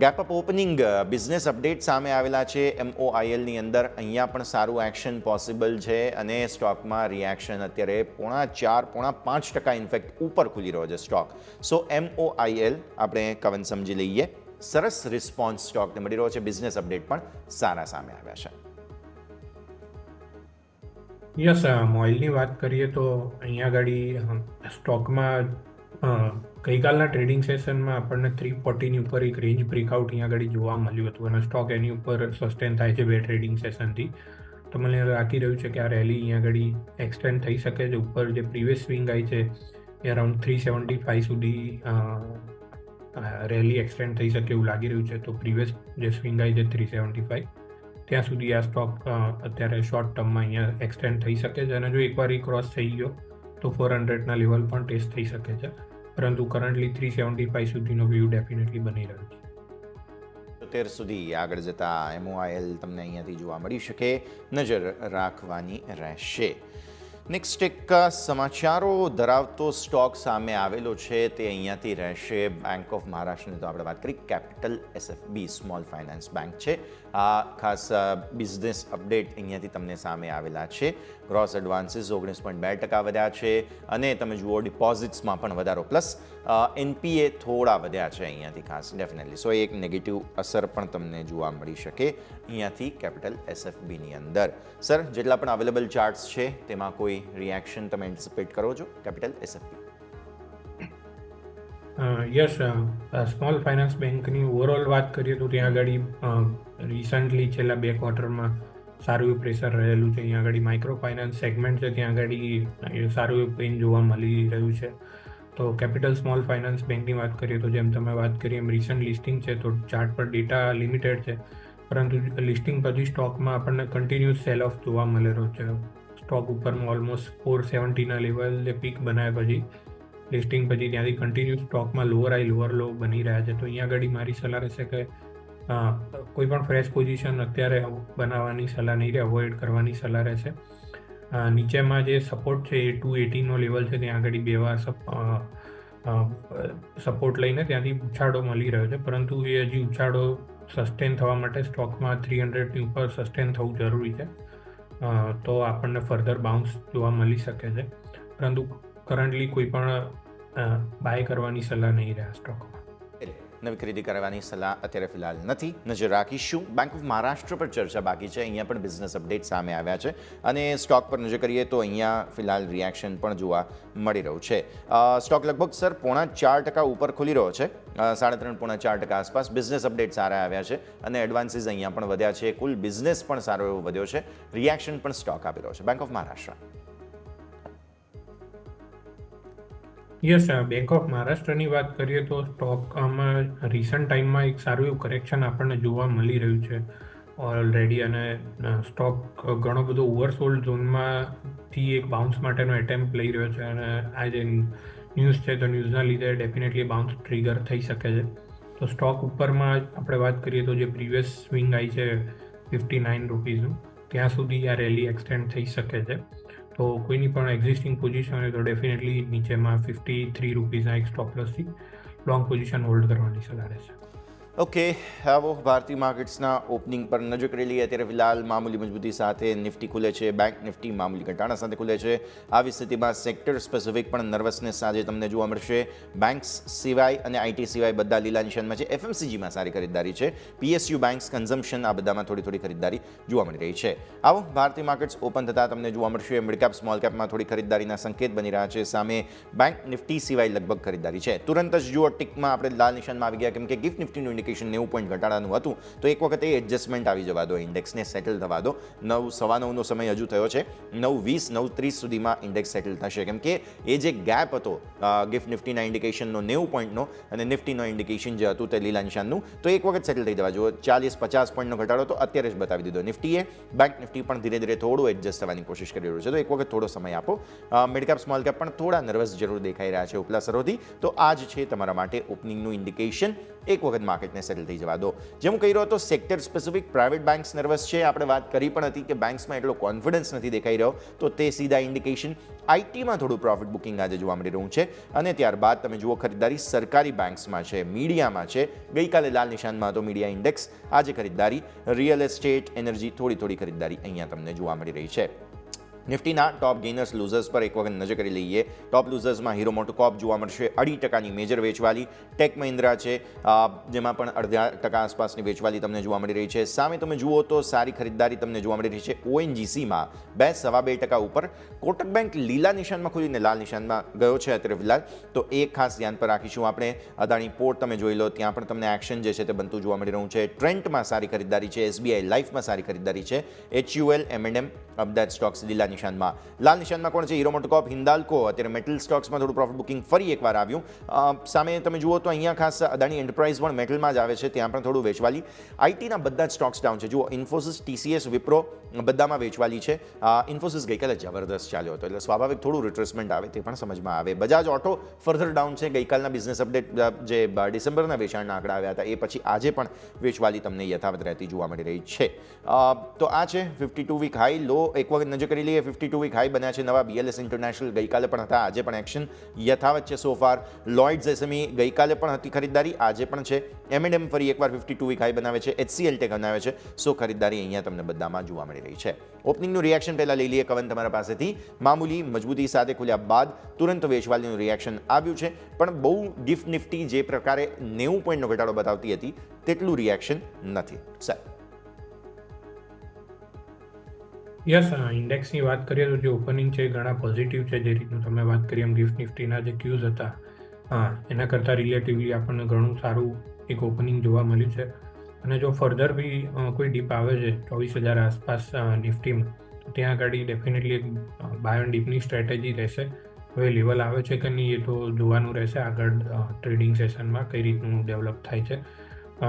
Gap up opening business update સામે આવેલા છે MOILની અંદર. અહીંયા પણ સારું એક્શન પોસિબલ છે અને સ્ટોકમાં રિએક્શન અત્યારે 4.5% ઇનફેક્ટ ઉપર ખુલી રહ્યો છે સ્ટોક. સો MOIL આપણે કવન સમજી લઈએ. સરસ રિસ્પોન્સ સ્ટોકને મળી રહ્યો છે. બિઝનેસ અપડેટ પણ સારા સામે આવ્યા છે. યસ, મોઇલની વાત કરીએ તો અહીંયા આગળ સ્ટોકમાં ગઈકાલના ટ્રેડિંગ સેશનમાં આપણને 340ની ઉપર એક રેન્જ બ્રેકઆઉટ અહીંયા આગળ જોવા મળ્યું હતું અને સ્ટોક એની ઉપર સસ્ટેન થાય છે 2 ટ્રેડિંગ સેશનથી. તો મને લાગી રહ્યું છે કે આ રેલી અહીંયા આગળ એક્સટેન્ડ થઈ શકે છે. ઉપર જે પ્રીવિયસ સ્વિંગ આવી છે એ અરાઉન્ડ 375 સુધી રેલી એક્સટેન્ડ થઈ શકે એવું લાગી રહ્યું છે. તો પ્રીવિયસ જે સ્વિંગ આવી છે 375 ત્યાં સુધી આ સ્ટોક અત્યારે શોર્ટ ટર્મમાં અહીંયા એક્સટેન્ડ થઈ શકે છે અને જો એકવાર એ ક્રોસ થઈ ગયો તો 400ના લેવલ પણ ટેસ્ટ થઈ શકે છે, પરંતુ કરન્ટલી 375 સુધીનો વ્યૂ ડેફિનેટલી બની રહ્યો છે. 73 સુધી આગળ જતા MOIL તમને અહીંયાથી જોવા મળી શકે, નજર રાખવાની રહેશે. નેક્સ્ટ એક સમાચારો ધરાવતો સ્ટોક સામે આવેલો છે તે અહીંયાથી રહેશે બેંક ઓફ મહારાષ્ટ્રની. તો આપણે વાત કરી કેપિટલ એસએફબી સ્મોલ ફાઇનાન્સ બેંક છે. આ ખાસ બિઝનેસ અપડેટ અહીંયાથી તમને સામે આવેલા છે. ગ્રોસ એડવાન્સીસ 19.2% વધ્યા છે અને તમે જુઓ ડિપોઝિટ્સમાં પણ વધારો પ્લસ એનપીએ થોડા વધ્યા છે અહીંયાથી ખાસ ડેફિનેટલી. સો એક નેગેટિવ અસર પણ તમને જોવા મળી શકે અહીંયાથી કેપિટલ એસએફબીની અંદર. સર, જેટલા પણ અવેલેબલ ચાર્ટ્સ છે તેમાં કોઈ રિએક્શન તમે એન્ટિસિપેટ કરો છો કેપિટલ એસએફબી? યસ, સ્મોલ ફાઇનાન્સ બેંકની ઓવરઓલ વાત કરીએ તો ત્યાં આગળ રિસન્ટલી છેલ્લા 2 ક્વાર્ટરમાં સારું એવું પ્રેશર રહેલું છે. અહીંયા આગળ માઇક્રો ફાઇનાન્સ સેગમેન્ટ છે ત્યાં આગળ સારું એવું પેઇન જોવા મળી રહ્યું છે. તો કેપિટલ સ્મોલ ફાઇનાન્સ બેંકની વાત કરીએ તો જેમ તમે વાત કરી એમ રિસન્ટ લિસ્ટિંગ છે તો ચાર્ટ પર ડેટા લિમિટેડ છે, પરંતુ લિસ્ટિંગ પછી સ્ટોકમાં આપણને કન્ટિન્યુઅસ સેલ ઓફ જોવા મળેલો છે. સ્ટોક ઉપરમાં ઓલમોસ્ટ 470ના લેવલે પીક બનાવ્યા પછી લિસ્ટિંગ પછી ત્યાંથી કન્ટિન્યુ સ્ટોકમાં લોઅર લો બની રહ્યા છે. તો અહીંયા આગળ મારી સલાહ રહેશે કે કોઈ પણ ફ્રેશ પોઝિશન અત્યારે બનાવવાની સલાહ નહીં રહે, અવોઇડ કરવાની સલાહ રહેશે. નીચેમાં જે સપોર્ટ છે એ 280નો લેવલ છે, ત્યાં આગળ 2 વાર સપોર્ટ લઈને ત્યાંથી ઉછાળો મળી રહ્યો છે, પરંતુ એ હજી ઉછાળો સસ્ટેન થવા માટે સ્ટોકમાં 300ની ઉપર સસ્ટેન થવું જરૂરી છે. તો આપણને ફર્ધર બાઉન્સ જોવા મળી શકે છે, પરંતુ કરન્ટલી કોઈ પણ બાય કરવાની સલાહ નહીં રહે સ્ટોકમાં. નવી ખરીદી કરવાની સલાહ અત્યારે ફિલહાલ નથી. નજર રાખીશું. બેંક ઓફ મહારાષ્ટ્ર પર ચર્ચા બાકી છે. અહીંયા પણ બિઝનેસ અપડેટ સામે આવ્યા છે અને સ્ટોક પર નજર કરીએ તો અહીંયા ફિલહાલ રિએક્શન પણ જોવા મળી રહ્યું છે. સ્ટોક લગભગ સર 3.25% ઉપર ખુલી રહ્યો છે, 3.5-4% આસપાસ. બિઝનેસ અપડેટ સારા આવ્યા છે અને એડવાન્સીસ અહીંયા પણ વધ્યા છે. કુલ બિઝનેસ પણ સારો એવો વધ્યો છે. રિએક્શન પણ સ્ટોક આપી રહ્યો છે bank of Maharashtra. Yes, bank of મહારાષ્ટ્રની વાત કરીએ તો સ્ટોકમાં રિસન્ટ ટાઈમમાં એક સારું એવું કરેક્શન આપણને જોવા મળી રહ્યું છે ઓલરેડી, અને સ્ટોક ઘણો બધો ઓવરસોલ્ડ ઝોનમાંથી એક બાઉન્સ માટેનો એટેમ્પ લઈ રહ્યો છે. અને આ જે ન્યૂઝ છે તો ન્યૂઝના લીધે ડેફિનેટલી બાઉન્સ ટ્રિગર થઈ શકે છે. તો સ્ટોક ઉપરમાં આપણે વાત કરીએ તો જે પ્રીવિયસ સ્વિંગ આવી છે 59 રૂપીઝનું, ત્યાં સુધી આ રેલી એક્સટેન્ડ થઈ શકે છે. તો કોઈની પણ એક્ઝિસ્ટિંગ પોઝિશન હોય તો ડેફિનેટલી નીચેમાં 53 રૂપીઝના એક સ્ટોપ લોસથી લોંગ પોઝિશન હોલ્ડ કરવાની સલાહ રહેશે. ઓકે, આવો ભારતીય માર્કેટ્સના ઓપનિંગ પર નજર કરી લઈએ. અત્યારે ફિલહાલ મામૂલી મજબૂતી સાથે નિફ્ટી ખુલે છે, બેંક નિફ્ટી મામૂલી ઘટાડા સાથે ખુલે છે. આવી સ્થિતિમાં સેક્ટર સ્પેસિફિક પણ નર્વસનેસ આજે તમને જોવા મળશે. બેંક્સ સિવાય અને આઈટી સિવાય બધા લીલા નિશાનમાં છે. એફએમસીજીમાં સારી ખરીદદારી છે. પીએસયુ બેંક્સ, કન્ઝમ્પશન, આ બધામાં થોડી ખરીદદારી જોવા મળી રહી છે. આવો ભારતીય માર્કેટ્સ ઓપન થતાં તમને જોવા મળશે મિડ કેપ સ્મોલ કેપમાં થોડી ખરીદદારીના સંકેત બની રહ્યા છે. સામે બેંક નિફ્ટી સિવાય લગભગ ખરીદદારી છે. તુરંત જ જુઓ ટિકમાં આપણે લાલ નિશાનમાં આવી ગયા, કેમ કે ગિફ્ટ નિફ્ટીનું ઇન્ડિકેશન 90 પોઈન્ટ ઘટાડાનું હતું. તો એક વખત એ એડજસ્ટમેન્ટ આવી જવા દો, ઇન્ડેક્સને સેટલ થવા દો. 9:15નો સમય હજુ થયો છે. 9:20, 9:30 સુધીમાં ઇન્ડેક્સ સેટલ થશે, કેમ કે એ જે ગેપ હતો ગિફ્ટ નિફ્ટીના ઇન્ડિકેશનનો 90 પોઈન્ટનો અને નિફ્ટીનો ઇન્ડિકેશન જે હતું તે લીલા નિશાનનું, તો એક વખત સેટલ થઈ જવા જો. 40-50 પોઈન્ટનો ઘટાડો તો અત્યારે જ બતાવી દીધો નિફ્ટીએ. બેંક નિફ્ટી પણ ધીરે ધીરે થોડું એડજસ્ટ થવાની કોશિશ કરી રહ્યું છે, તો એક વખત થોડો સમય આપો. મિડ કેપ સ્મોલ કેપ પણ થોડા નર્વસ જરૂર દેખાઈ રહ્યા છે ઉપલા સરોથી. તો આ જ છે તમારા માટે ઓપનિંગનું ઇન્ડિકેશન. એક વખત માર્કેટને સેટલ થઈ જવા દો. જેમ હું કહી રહ્યો હતો, sector specific private banks nervous છે. આપણે વાત કરી પણ હતી કે બેંક્સમાં એટલો કોન્ફિડન્સ નથી દેખાઈ રહ્યો, તો તે સીધા ઇન્ડિકેશન. આઈટીમાં થોડું પ્રોફિટ બુકિંગ આજે જોવા મળી રહ્યું છે અને ત્યારબાદ તમે જુઓ ખરીદદારી સરકારી બેંક્સમાં છે, મીડિયામાં છે. ગઈકાલે લાલ નિશાનમાં હતો મીડિયા ઇન્ડેક્સ, આજે ખરીદદારી. રિયલ એસ્ટેટ, એનર્જી, થોડી ખરીદદારી અહીંયા તમને જોવા મળી રહી છે. નિફ્ટીના ટોપ ગેનર્સ લૂઝર્સ પર એક વખત નજર કરી લઈએ. ટોપ લૂઝર્સમાં હીરો મોટોકોર્પ જોવા મળશે, 2.5% મેજર વેચવાલી. ટેક મહિન્દ્રા છે, જેમાં પણ 0.5% આસપાસની વેચવાલી તમને જોવા મળી રહી છે. સામે તમે જુઓ તો સારી ખરીદદારી તમને જોવા મળી રહી છે ઓએનજીસીમાં 2.25% ઉપર. કોટક બેંક લીલા નિશાનમાં ખુલીને લાલ નિશાનમાં ગયો છે અત્યારે ફિલહાલ, તો એ ખાસ ધ્યાન પર રાખીશું આપણે. અદાણી પોર્ટ તમે જોઈ લો, ત્યાં પણ તમને એક્શન જે છે તે બનતું જોવા મળી રહ્યું છે. ટ્રેન્ટમાં સારી ખરીદદારી છે, એસબીઆઈ લાઈફમાં સારી ખરીદદારી છે. HUL, M&M, અપડેટ સ્ટોક્સ લીલા નિશાનમાં. લાલ નિશાનમાં કોણ છે? હીરો મોટોકોર્પ, હિન્દાલ્કો. અત્યારે મેટલ સ્ટોક્સમાં થોડું પ્રોફિટ બુકિંગ ફરી એકવાર આવ્યું. સામે તમે જુઓ તો અહીંયા ખાસ અદાણી એન્ટરપ્રાઇઝ પણ મેટલમાં જ આવે છે, ત્યાં પણ થોડું વેચવાલી. આઈટીના બધા જ સ્ટોક્સ ડાઉન છે. જુઓ ઇન્ફોસિસ, TCS, વિપ્રો બધામાં વેચવાલી છે. ઇન્ફોસિસ ગઈકાલે જબરદસ્ત ચાલ્યો હતો, એટલે સ્વાભાવિક થોડું રિટ્રેસમેન્ટ આવે તે પણ સમજમાં આવે. બજાજ ઓટો ફર્ધર ડાઉન છે. ગઈકાલના બિઝનેસ અપડેટ જે ડિસેમ્બરના વેચાણના આંકડા આવ્યા હતા એ પછી આજે પણ વેચવાલી તમને યથાવત રહેતી જોવા મળી રહી છે. તો આ છે 52 વીક હાઈ લો. એક વખત નજર કરી લઈએ નિફ્ટીએ 52 વીક હાઈ બન્યા છે. નવા BLS ઇન્ટરનેશનલ ગઈકાલે પણ હતા, આજે પણ એક્શન યથાવત છે સો ફાર. લોઇડ્સ એસએમઈ ગઈકાલે પણ હતી ખરીદદારી, આજે પણ છે. M&M ફરી એકવાર 52 વીક હાઈ બનાવે છે. HCL ટેક બનાવે છે. સો ખરીદદારી અહીંયા તમને બધામાં જોવા મળી રહી છે. ઓપનિંગનું રિએક્શન પહેલાં લઈ લઈએ કવન તમારા પાસેથી. મામૂલી મજબૂતી સાથે ખુલ્યા બાદ તુરંત વેચવાલીનું રિએક્શન આવ્યું છે, પણ બહુ ગિફ્ટ નિફ્ટી જે પ્રકારે 90 પોઈન્ટનો ઘટાડો બતાવતી હતી તેટલું રિએક્શન નથી. સાહેબ યસ, ઇન્ડેક્સની વાત કરીએ તો જે ઓપનિંગ છે એ ઘણા પોઝિટિવ છે. જે રીતનું તમે વાત કરી એમ ગિફ્ટ નિફ્ટીના જે ક્યુઝ હતા એના કરતાં રિલેટિવલી આપણને ઘણું સારું એક ઓપનિંગ જોવા મળ્યું છે. અને જો ફર્ધર બી કોઈ ડીપ આવે છે 24,000 આસપાસ નિફ્ટીમાં, તો ત્યાં આગળ ડેફિનેટલી એક બાય ઓન ડીપની સ્ટ્રેટેજી રહેશે. હવે લેવલ આવે છે કે નહીં એ તો જોવાનું રહેશે આગળ ટ્રેડિંગ સેશનમાં કઈ રીતનું ડેવલપ થાય છે.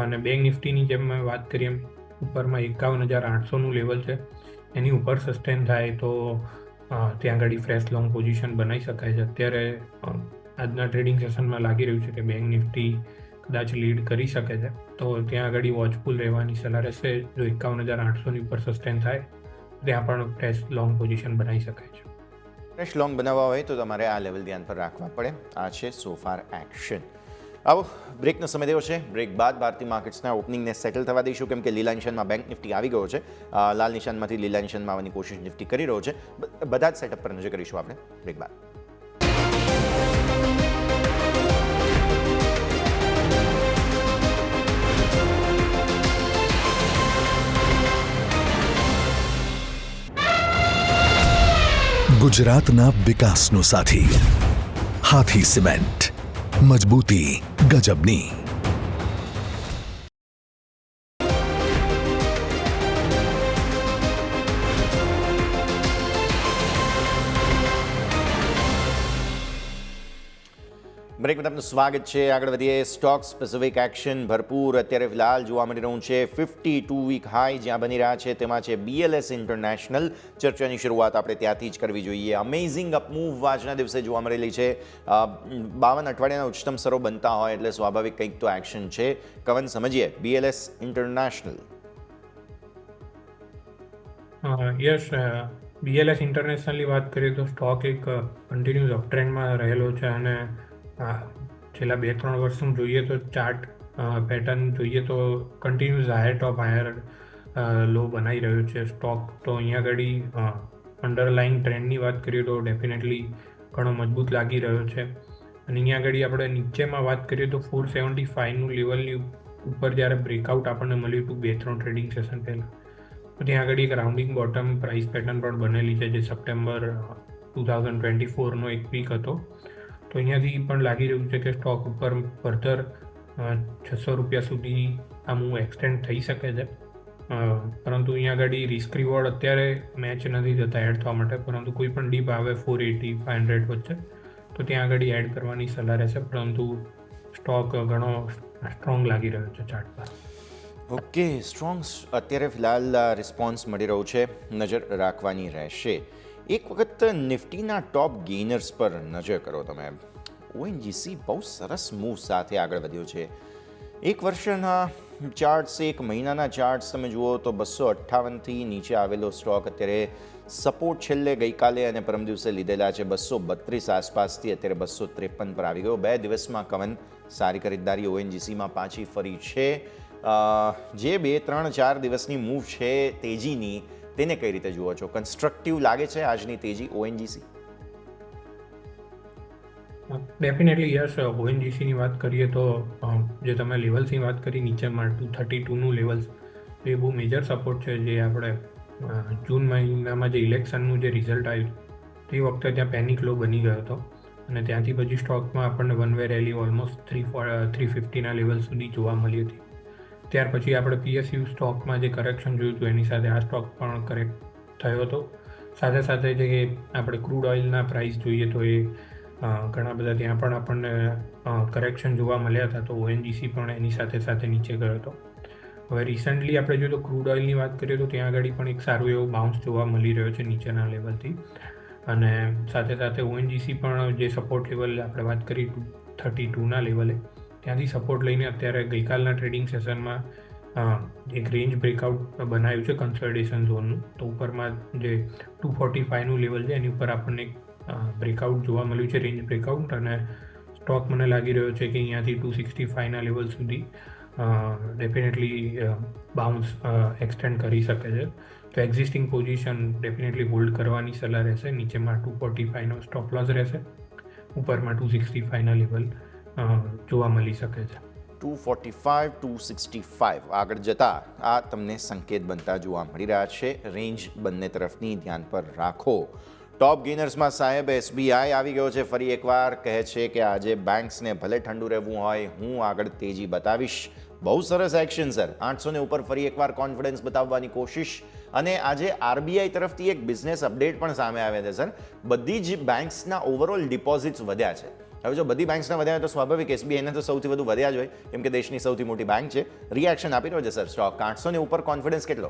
અને બેંક નિફ્ટીની જેમ મેં વાત કરી એમ ઉપરમાં 51,800નું લેવલ છે, એની ઉપર સસ્ટેન થાય તો ત્યાં આગળ ફ્રેશ લોંગ પોઝિશન બનાવી શકાય છે. અત્યારે આજના ટ્રેડિંગ સેશનમાં લાગી રહ્યું છે કે બેંક નિફ્ટી કદાચ લીડ કરી શકે છે, તો ત્યાં આગળ વોચફુલ રહેવાની સલાહ રહેશે. જો 51,800ની ઉપર સસ્ટેન થાય ત્યાં પણ ફ્રેશ લોંગ પોઝિશન બનાવી શકાય છે. ફ્રેશ લોંગ બનાવવા હોય તો તમારે આ લેવલ ધ્યાન પર રાખવા પડે. આ છે સો ફાર એક્શન. આવો બ્રેકનો સમય થયો છે. બ્રેક બાદ ભારતીય માર્કેટ્સના ઓપનિંગને સેટલ થવા દઈશું, કેમ કે લીલા નિશાનમાં બેંક નિફ્ટી આવી ગયો છે. લાલ નિશાનમાંથી લીલા નિશાનમાં આવવાની કોશિશ નિફ્ટી કરી રહ્યો છે. બધા જ સેટઅપ પર નજર કરીશું આપણે બ્રેક બાદ. ગુજરાતના વિકાસનો સાથી હાથી સિમેન્ટ, મજબૂતી ગજબની. બ્રેકમાં આપનું સ્વાગત છે. આગળ વધીએ. સ્ટોક સ્પેસિફિક એક્શન ભરપૂર અત્યારે ફિલહાલ જોવા મળી રહ્યું છે. 52 વીક હાઈ જ્યાં બની રહ્યા છે તેમાં છે BLS ઇન્ટરનેશનલ. ચર્ચાની શરૂઆત આપણે ત્યાંથી જ કરવી જોઈએ. અમેઝિંગ અપમૂવ આજના દિવસે જોવા મળેલી છે. 52 અઠવાડિયાના ઉચ્ચતમ સ્તરો બનતા હોય એટલે સ્વાભાવિક કંઈક તો એક્શન છે. કવન સમજીએ BLS ઇન્ટરનેશનલ. યસ, BLS ઇન્ટરનેશનલની વાત કરીએ તો સ્ટોક એક કન્ટિન્યુઅસ અપટ્રેન્ડમાં રહેલો છે અને છેલ્લા 2-3 વર્ષનું જોઈએ તો ચાર્ટ પેટર્ન જોઈએ તો કન્ટિન્યુઅસ હાયર ટોપ હાયર લો બનાવી રહ્યો છે સ્ટોક. તો અહીંયા આગળ અંડરલાઇંગ ટ્રેન્ડની વાત કરીએ તો ડેફિનેટલી ઘણો મજબૂત લાગી રહ્યો છે. અને અહીંયા આગળ આપણે નીચેમાં વાત કરીએ તો 475નું લેવલની ઉપર જ્યારે બ્રેકઆઉટ આપણને મળ્યું હતું 2-3 ટ્રેડિંગ સેશન પહેલાં, તો ત્યાં આગળ એક રાઉન્ડિંગ બોટમ પ્રાઇસ પેટર્ન પણ બનેલી છે જે સપ્ટેમ્બર 2024નો એક પીક હતો. તો અહીંયાથી પણ લાગી રહ્યું છે કે સ્ટોક ઉપર ફર્ધર 600 રૂપિયા સુધી આ મૂવ એક્સટેન્ડ થઈ શકે છે. પરંતુ અહીંયા આગળ રિસ્ક રિવોર્ડ અત્યારે મેચ નથી થતા એડ થવા માટે, પરંતુ કોઈ પણ ડીપ આવે 480-500 વચ્ચે તો ત્યાં આગળ એડ કરવાની સલાહ રહેશે. પરંતુ સ્ટોક ઘણો સ્ટ્રોંગ લાગી રહ્યો છે ચાર્ટ પર. ઓકે, સ્ટ્રોંગ અત્યારે ફિલહાલ રિસ્પોન્સ મળી રહ્યો છે, નજર રાખવાની રહેશે. એક વખત નિફ્ટીના ટોપ ગેઇનર્સ પર નજર કરો તમે. ONGC બહુ સરસ મૂવ સાથે આગળ વધ્યો છે. એક વર્ષના ચાર્ટ્સ, એક મહિનાના ચાર્ટ્સ તમે જુઓ તો 258થી નીચે આવેલો સ્ટોક અત્યારે સપોર્ટ છેલ્લે ગઈકાલે અને પરમ દિવસે લીધેલા છે 232 આસપાસથી અત્યારે 253 પર આવી ગયો. 2 દિવસમાં કવન સારી ખરીદદારી ONGCમાં પાછી ફરી છે. જે 2, 3, 4 દિવસની મૂવ છે તેજીની, તેને કઈ રીતે જુઓ છો? કન્સ્ટ્રક્ટિવ લાગે છે આજની તેજી ONGC? Definitely yes. ONGCની વાત કરીએ તો જે તમે લેવલ્સની વાત કરી નીચેમાં 232નું લેવલ્સ, એ બહુ મેજર સપોર્ટ છે. જે આપણે જૂન મહિનામાં જે ઇલેક્શનનું જે રિઝલ્ટ આવ્યું તે વખતે ત્યાં પેનિક લો બની ગયો હતો અને ત્યાંથી પછી સ્ટોકમાં આપણને વન વે રેલી ઓલમોસ્ટ 350ના લેવલ સુધી જોવા મળી હતી. ત્યાર પછી આપણે PSU સ્ટોકમાં જે કરેક્શન જોયું હતું એની સાથે આ સ્ટોક પણ કરેક્ટ થયો હતો. સાથે સાથે જે આપણે ક્રૂડ ઓઇલના પ્રાઇસ જોઈએ તો એ ઘણા બધા ત્યાં પણ આપણને કરેક્શન જોવા મળ્યા હતા. તો ONGC પણ એની સાથે સાથે નીચે ગયો હતો. હવે રિસન્ટલી આપણે જોઈએ તો ક્રૂડ ઓઇલની વાત કરીએ તો ત્યાં આગળ પણ એક સારું એવો બાઉન્સ જોવા મળી રહ્યો છે નીચેના લેવલથી. અને સાથે સાથે ONGC પણ જે સપોર્ટ લેવલ આપણે વાત કરી 232ના લેવલે, ત્યાંથી સપોર્ટ લઈને અત્યારે ગઈકાલના ટ્રેડિંગ સેશનમાં એક રેન્જ બ્રેકઆઉટ બનાવ્યું છે કન્સોલિડેશન ઝોનનું. તો ઉપરમાં જે 245નું લેવલ છે એની ઉપર આપણને એક બ્રેકઆઉટ જોવા મળ્યું છે, રેન્જ બ્રેકઆઉટ, અને સ્ટોક મને લાગી રહ્યો છે કે અહીંયાથી 265ના લેવલ સુધી ડેફિનેટલી બાઉન્સ એક્સટેન્ડ કરી શકે છે. તો એક્ઝિસ્ટિંગ પોઝિશન ડેફિનેટલી હોલ્ડ કરવાની સલાહ રહેશે. નીચેમાં 245નો સ્ટોપ લોસ રહેશે, ઉપરમાં 265ના લેવલ જોવા મળી શકે છે. 245, 265 આગળ જતા આ તમને સંકેત બનતા જોવા મળી રહ્યા છે. રેન્જ બંને તરફની ધ્યાન પર રાખો. ટોપ ગેનર્સમાં સાહેબ એસબીઆઈ આવી ગયો છે. ફરી એકવાર કહે છે કે આજે બેંક્સને ભલે ઠંડુ રહેવું હોય, હું આગળ તેજી બતાવીશ. બહુ સરસ એક્શન સર. 800 ઉપર ફરી એકવાર કોન્ફિડન્સ બતાવવાની કોશિશ. અને આજે આરબીઆઈ તરફથી એક બિઝનેસ અપડેટ પણ સામે આવ્યા છે સર. બધી જ બેંક્સના ઓવરઓલ ડિપોઝિટ્સ વધ્યા છે. હવે જો બધી બેંક્સના વધ્યા હોય તો સ્વાભાવિક એસબીઆઈને તો સૌથી વધુ વધ્યા જ હોય, કેમ કે દેશની સૌથી મોટી બેંક છે. રિએક્શન આપી રહ્યો છે સર સ્ટોક. 800 ઉપર કોન્ફિડન્સ કેટલો?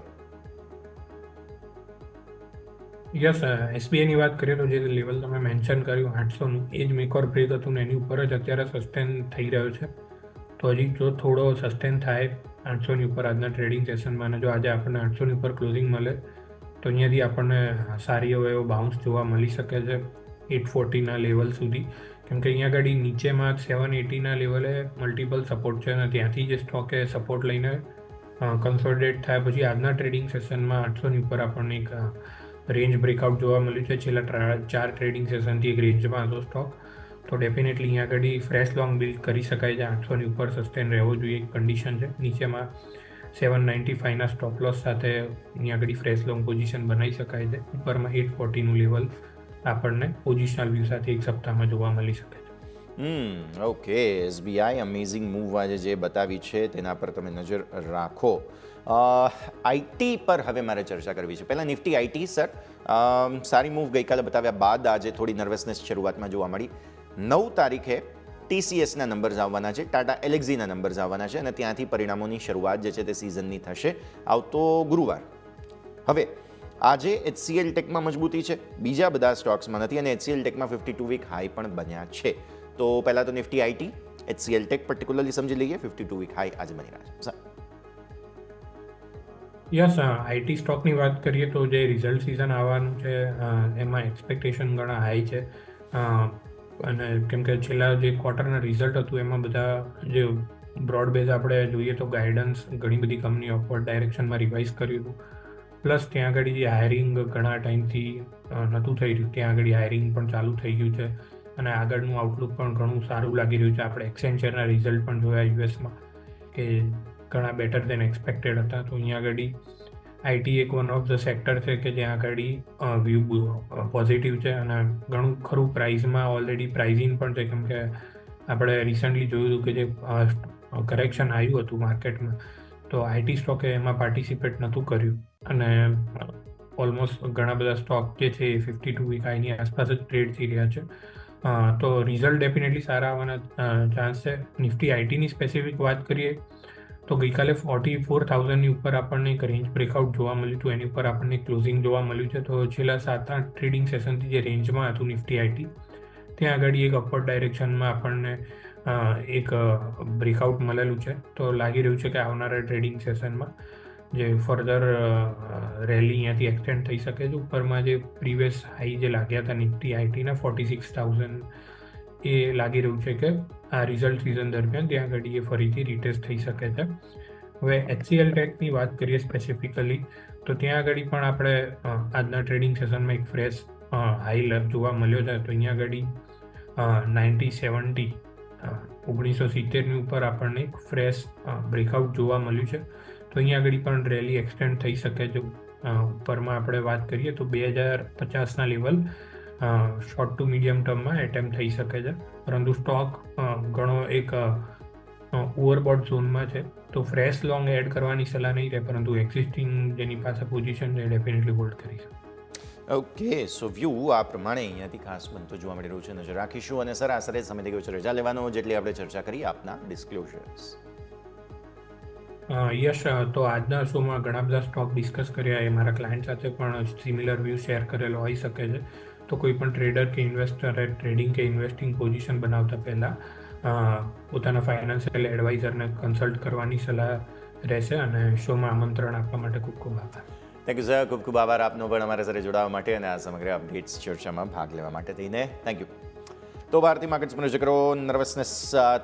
યસ, એસબીઆઈની વાત કરીએ તો જે લેવલ તમે મેન્શન કર્યું 800નું, એ જ મેક ઓર બ્રેક હતું ને એની ઉપર જ અત્યારે સસ્ટેન થઈ રહ્યો છે. તો હજી જો થોડો સસ્ટેન થાય 800ની ઉપર આજના ટ્રેડિંગ સેશનમાં, અને જો આજે આપણને 800ની ઉપર ક્લોઝિંગ મળે તો અહીંયાથી આપણને સારી એવો બાઉન્સ જોવા મળી શકે છે 840ના લેવલ સુધી. કેમ કે અહીંયા આગળ નીચેમાં 780ના લેવલે મલ્ટિપલ સપોર્ટ છે અને ત્યાંથી જે સ્ટોકે સપોર્ટ લઈને કન્સોલિડેટ થાય પછી આજના ટ્રેડિંગ સેશનમાં 800ની ઉપર આપણને એક રેન્જ બ્રેકઆઉટ જોવા મળ્યું છે. છેલ્લા 4 ટ્રેડિંગ સેશનથી એક રેન્જમાં હતો સ્ટોક. તો ડેફિનેટલી અહીંયા આગળ ફ્રેશ લોંગ બિલ્ડ કરી શકાય છે. 800ની ઉપર સસ્ટેન રહેવો જોઈએ એક કન્ડિશન છે. નીચેમાં 795ના સ્ટોપ લોસ સાથે અહીંયા આગળ ફ્રેશ લોંગ પોઝિશન બનાવી શકાય છે. ઉપરમાં 840નું લેવલ આપણને પોઝિશનલ વ્યૂ સાથે એક સપ્તાહમાં જોવા મળી શકે છે. ઓકે, એસબીઆઈ અમેઝિંગ મૂવ આજે જે બતાવી છે તેના પર તમે નજર રાખો. આઈટી પર હવે મારે ચર્ચા કરવી છે. પહેલાં નિફ્ટી આઈટી સર, સારી મૂવ ગઈકાલે બતાવ્યા બાદ આજે થોડી નર્વસનેસ શરૂઆતમાં જોવા મળી. 9 તારીખે ટીસીએસના નંબર્સ આવવાના છે, ટાટા એલેક્ઝીના નંબર્સ આવવાના છે અને ત્યાંથી પરિણામોની શરૂઆત જે છે તે સિઝનની થશે આવતો ગુરુવાર. હવે આજે એચસીએલ ટેકમાં મજબૂતી છે, બીજા બધા સ્ટોક્સમાં નથી, અને એચસીએલ ટેકમાં 52 વીક હાઈ પણ બન્યા છે. તો પહેલાં તો Nifty IT, HCL Tech particularly સમજી લઈએ. 52 વીક હાઈ આજે બની રહ્યા છે સર. યસ, આઈટી સ્ટોકની વાત કરીએ તો જે રિઝલ્ટ સિઝન આવવાનું છે એમાં એક્સપેક્ટેશન ઘણા હાઈ છે. અને કેમ કે છેલ્લા જે ક્વાર્ટરના રિઝલ્ટ હતું એમાં બધા જે બ્રોડ બેઝ આપણે જોઈએ તો ગાઈડન્સ ઘણી બધી કંપની અપવર્ડ ડાયરેક્શનમાં રિવાઇઝ કર્યું હતું. પ્લસ ત્યાં આગળ જે હાયરિંગ ઘણા ટાઈમથી નહોતું થઈ રહ્યું, ત્યાં આગળ હાયરિંગ પણ ચાલુ થઈ ગયું છે અને આગળનું આઉટલુક પણ ઘણું સારું લાગી રહ્યું છે. આપણે એક્સેન્ચરના રિઝલ્ટ પણ જોયા યુએસમાં કે ઘણા બેટર દેન એક્સપેક્ટેડ હતા. તો અહીંયા આગળ આઈટી એક વન ઓફ ધ સેક્ટર છે કે જ્યાં આગળ વ્યૂ પોઝિટિવ છે અને ઘણું ખરું પ્રાઇઝમાં ઓલરેડી પ્રાઇઝિંગ પણ છે. કેમ કે આપણે રિસન્ટલી જોયું હતું કે જે કરેક્શન આવ્યું હતું માર્કેટમાં તો આઈટી સ્ટોકે એમાં પાર્ટિસિપેટ નહોતું કર્યું અને ઓલમોસ્ટ ઘણા બધા સ્ટોક જે છે એ 52 વીક હાઈની આસપાસ જ ટ્રેડ થઈ રહ્યા છે. તો રિઝલ્ટ ડેફિનેટલી સારા આવવાના ચાન્સ છે. નિફ્ટી આઈટીની સ્પેસિફિક વાત કરીએ તો ગઈકાલે 44,000ની ઉપર આપણને એક રેન્જ બ્રેકઆઉટ જોવા મળ્યું હતું, એની ઉપર આપણને ક્લોઝિંગ જોવા મળ્યું છે. તો છેલ્લા 7-8 ટ્રેડિંગ સેશનથી જે રેન્જમાં હતું નિફ્ટી આઈટી, ત્યાં આગળ એક અપવર્ડ ડાયરેક્શનમાં આપણને એક બ્રેકઆઉટ મળેલું છે. તો લાગી રહ્યું છે કે આવનારા ટ્રેડિંગ સેશનમાં જે ફર્ધર રેલી અહીંયાથી એક્સટેન્ડ થઈ શકે છે. ઉપરમાં જે પ્રીવિયસ હાઈ જે લાગ્યા હતા નિફ્ટી આઈટીના 46,000 એ લાગી રહ્યું છે કે આ રિઝલ્ટ સિઝન દરમિયાન ત્યાં આગળ એ ફરીથી રિટેસ્ટ થઈ શકે છે. હવે એચસીએલ ટેકની વાત કરીએ સ્પેસિફિકલી તો ત્યાં આગળ પણ આપણે આજના ટ્રેડિંગ સેશનમાં એક ફ્રેશ હાઈ જોવા મળ્યો છે. તો અહીંયા આગળ 1970 1970ની ઉપર આપણને એક ફ્રેશ બ્રેકઆઉટ જોવા મળ્યું છે. તો અહીંયા આગળ પણ રેલી એક્સટેન્ડ થઈ શકે છે. ઉપરમાં આપણે વાત કરીએ તો 2050ના લેવલ શોર્ટ ટુ મીડિયમ ટર્મમાં એટેમ્પ થઈ શકે છે, પરંતુ સ્ટોક ઘણો એક ઓવરબોટ ઝોનમાં છે. તો ફ્રેશ લોંગ એડ કરવાની સલાહ નહીં રહે, પરંતુ એક્ઝિસ્ટિંગ જેની પાસે પોઝિશન છે ડેફિનેટલી હોલ્ડ કરી શકે. ઓકે, સો વ્યૂ આ પ્રમાણે અહીંયાથી ખાસ બનતો જોવા મળી રહ્યું છે. નજર રાખીશું. અને સર આશરે સમય થઈ ગયો છે રજા લેવાનો, જેટલી આપણે ચર્ચા કરી આપના ડિસ્ક્લોઝર્સ. યશ, તો આજના શોમાં ઘણા બધા સ્ટોક ડિસ્કસ કર્યા. એ મારા ક્લાયન્ટ સાથે પણ સિમિલર વ્યૂ શેર કરેલો હોઈ શકે છે. તો કોઈ પણ ટ્રેડર કે ઇન્વેસ્ટરે ટ્રેડિંગ કે ઇન્વેસ્ટિંગ પોઝિશન બનાવતા પહેલાં પોતાના ફાઇનાન્શિયલ એડવાઇઝરને કન્સલ્ટ કરવાની સલાહ રહેશે અને શોમાં આમંત્રણ આપવા માટે ખૂબ ખૂબ આભાર. થેન્ક યુ સર, ખૂબ ખૂબ આભાર આપનો પણ અમારા સાથે જોડાવા માટે અને આ સમગ્ર અપડેટ્સ ચર્ચામાં ભાગ લેવા માટે થઈને. Thank you. તો ભારતીય માર્કેટ્સ પર નજર કરો. નર્વસનેસ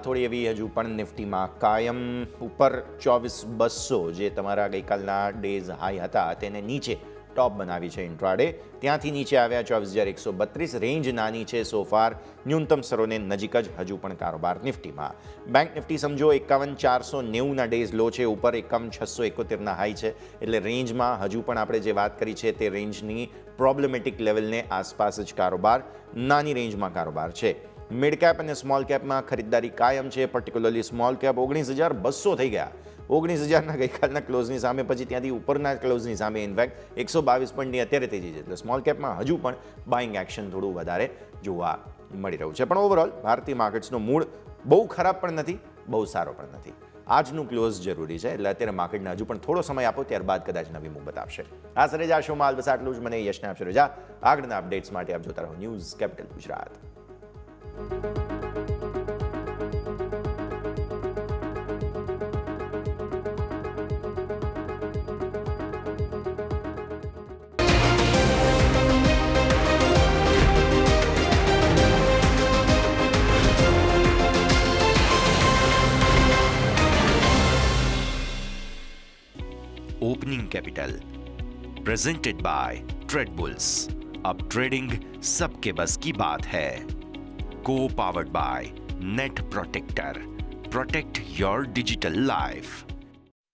થોડી એવી હજુ પણ નિફ્ટીમાં કાયમ ઉપર 24,200 જે તમારા ગઈકાલના ડેઝ હાઈ હતા તેને નીચે ટોપ બનાવી છે ઇન્ટ્રાડે. ત્યાંથી નીચે આવ્યા 24,132. રેન્જ નાની છે સોફાર, ન્યૂનતમ સ્તરોને નજીક જ હજુ પણ કારોબાર નિફ્ટીમાં. બેંક નિફ્ટી સમજો 51,490ના ડેઝ લો છે, ઉપર 51,671ના હાઈ છે, એટલે રેન્જમાં હજુ પણ આપણે જે વાત કરી છે તે રેન્જની પ્રોબ્લેમેટિક લેવલને આસપાસ જ કારોબાર, નાની રેન્જમાં કારોબાર છે. મિડ કેપ અને સ્મોલ કેપમાં ખરીદદારી કાયમ છે, પર્ટિક્યુલરલી સ્મોલ કેપ 19,200 થઈ ગયા. 19,000ના ગઈકાલના ક્લોઝની સામે, પછી ત્યાંથી ઉપરના ક્લોઝની સામે ઇનફેક્ટ 122 પોઈન્ટની અત્યારે તેજી છે, એટલે સ્મોલ કેપમાં હજુ પણ બાઇંગ એક્શન થોડું વધારે જોવા મળી રહ્યું છે. પણ ઓવરઓલ ભારતીય માર્કેટ્સનો મૂડ બહુ ખરાબ પણ નથી, બહુ સારો પણ નથી. આજનું ક્લોઝ જરૂરી છે, એટલે અત્યારે માર્કેટને હજુ પણ થોડો સમય આપો, ત્યારબાદ કદાચ નવી મૂવ બતાવશે. આ સરે જ આ શોમાં બસ આટલું જ. મને યશને આપશે રજા. આગળના અપડેટ્સ માટે આપ જોતા રહો news capital Gujarat. Opening capital presented by Tradebulls. अब ट्रेडिंग सबके बस की बात है. को powered by net protector. Protect your digital life.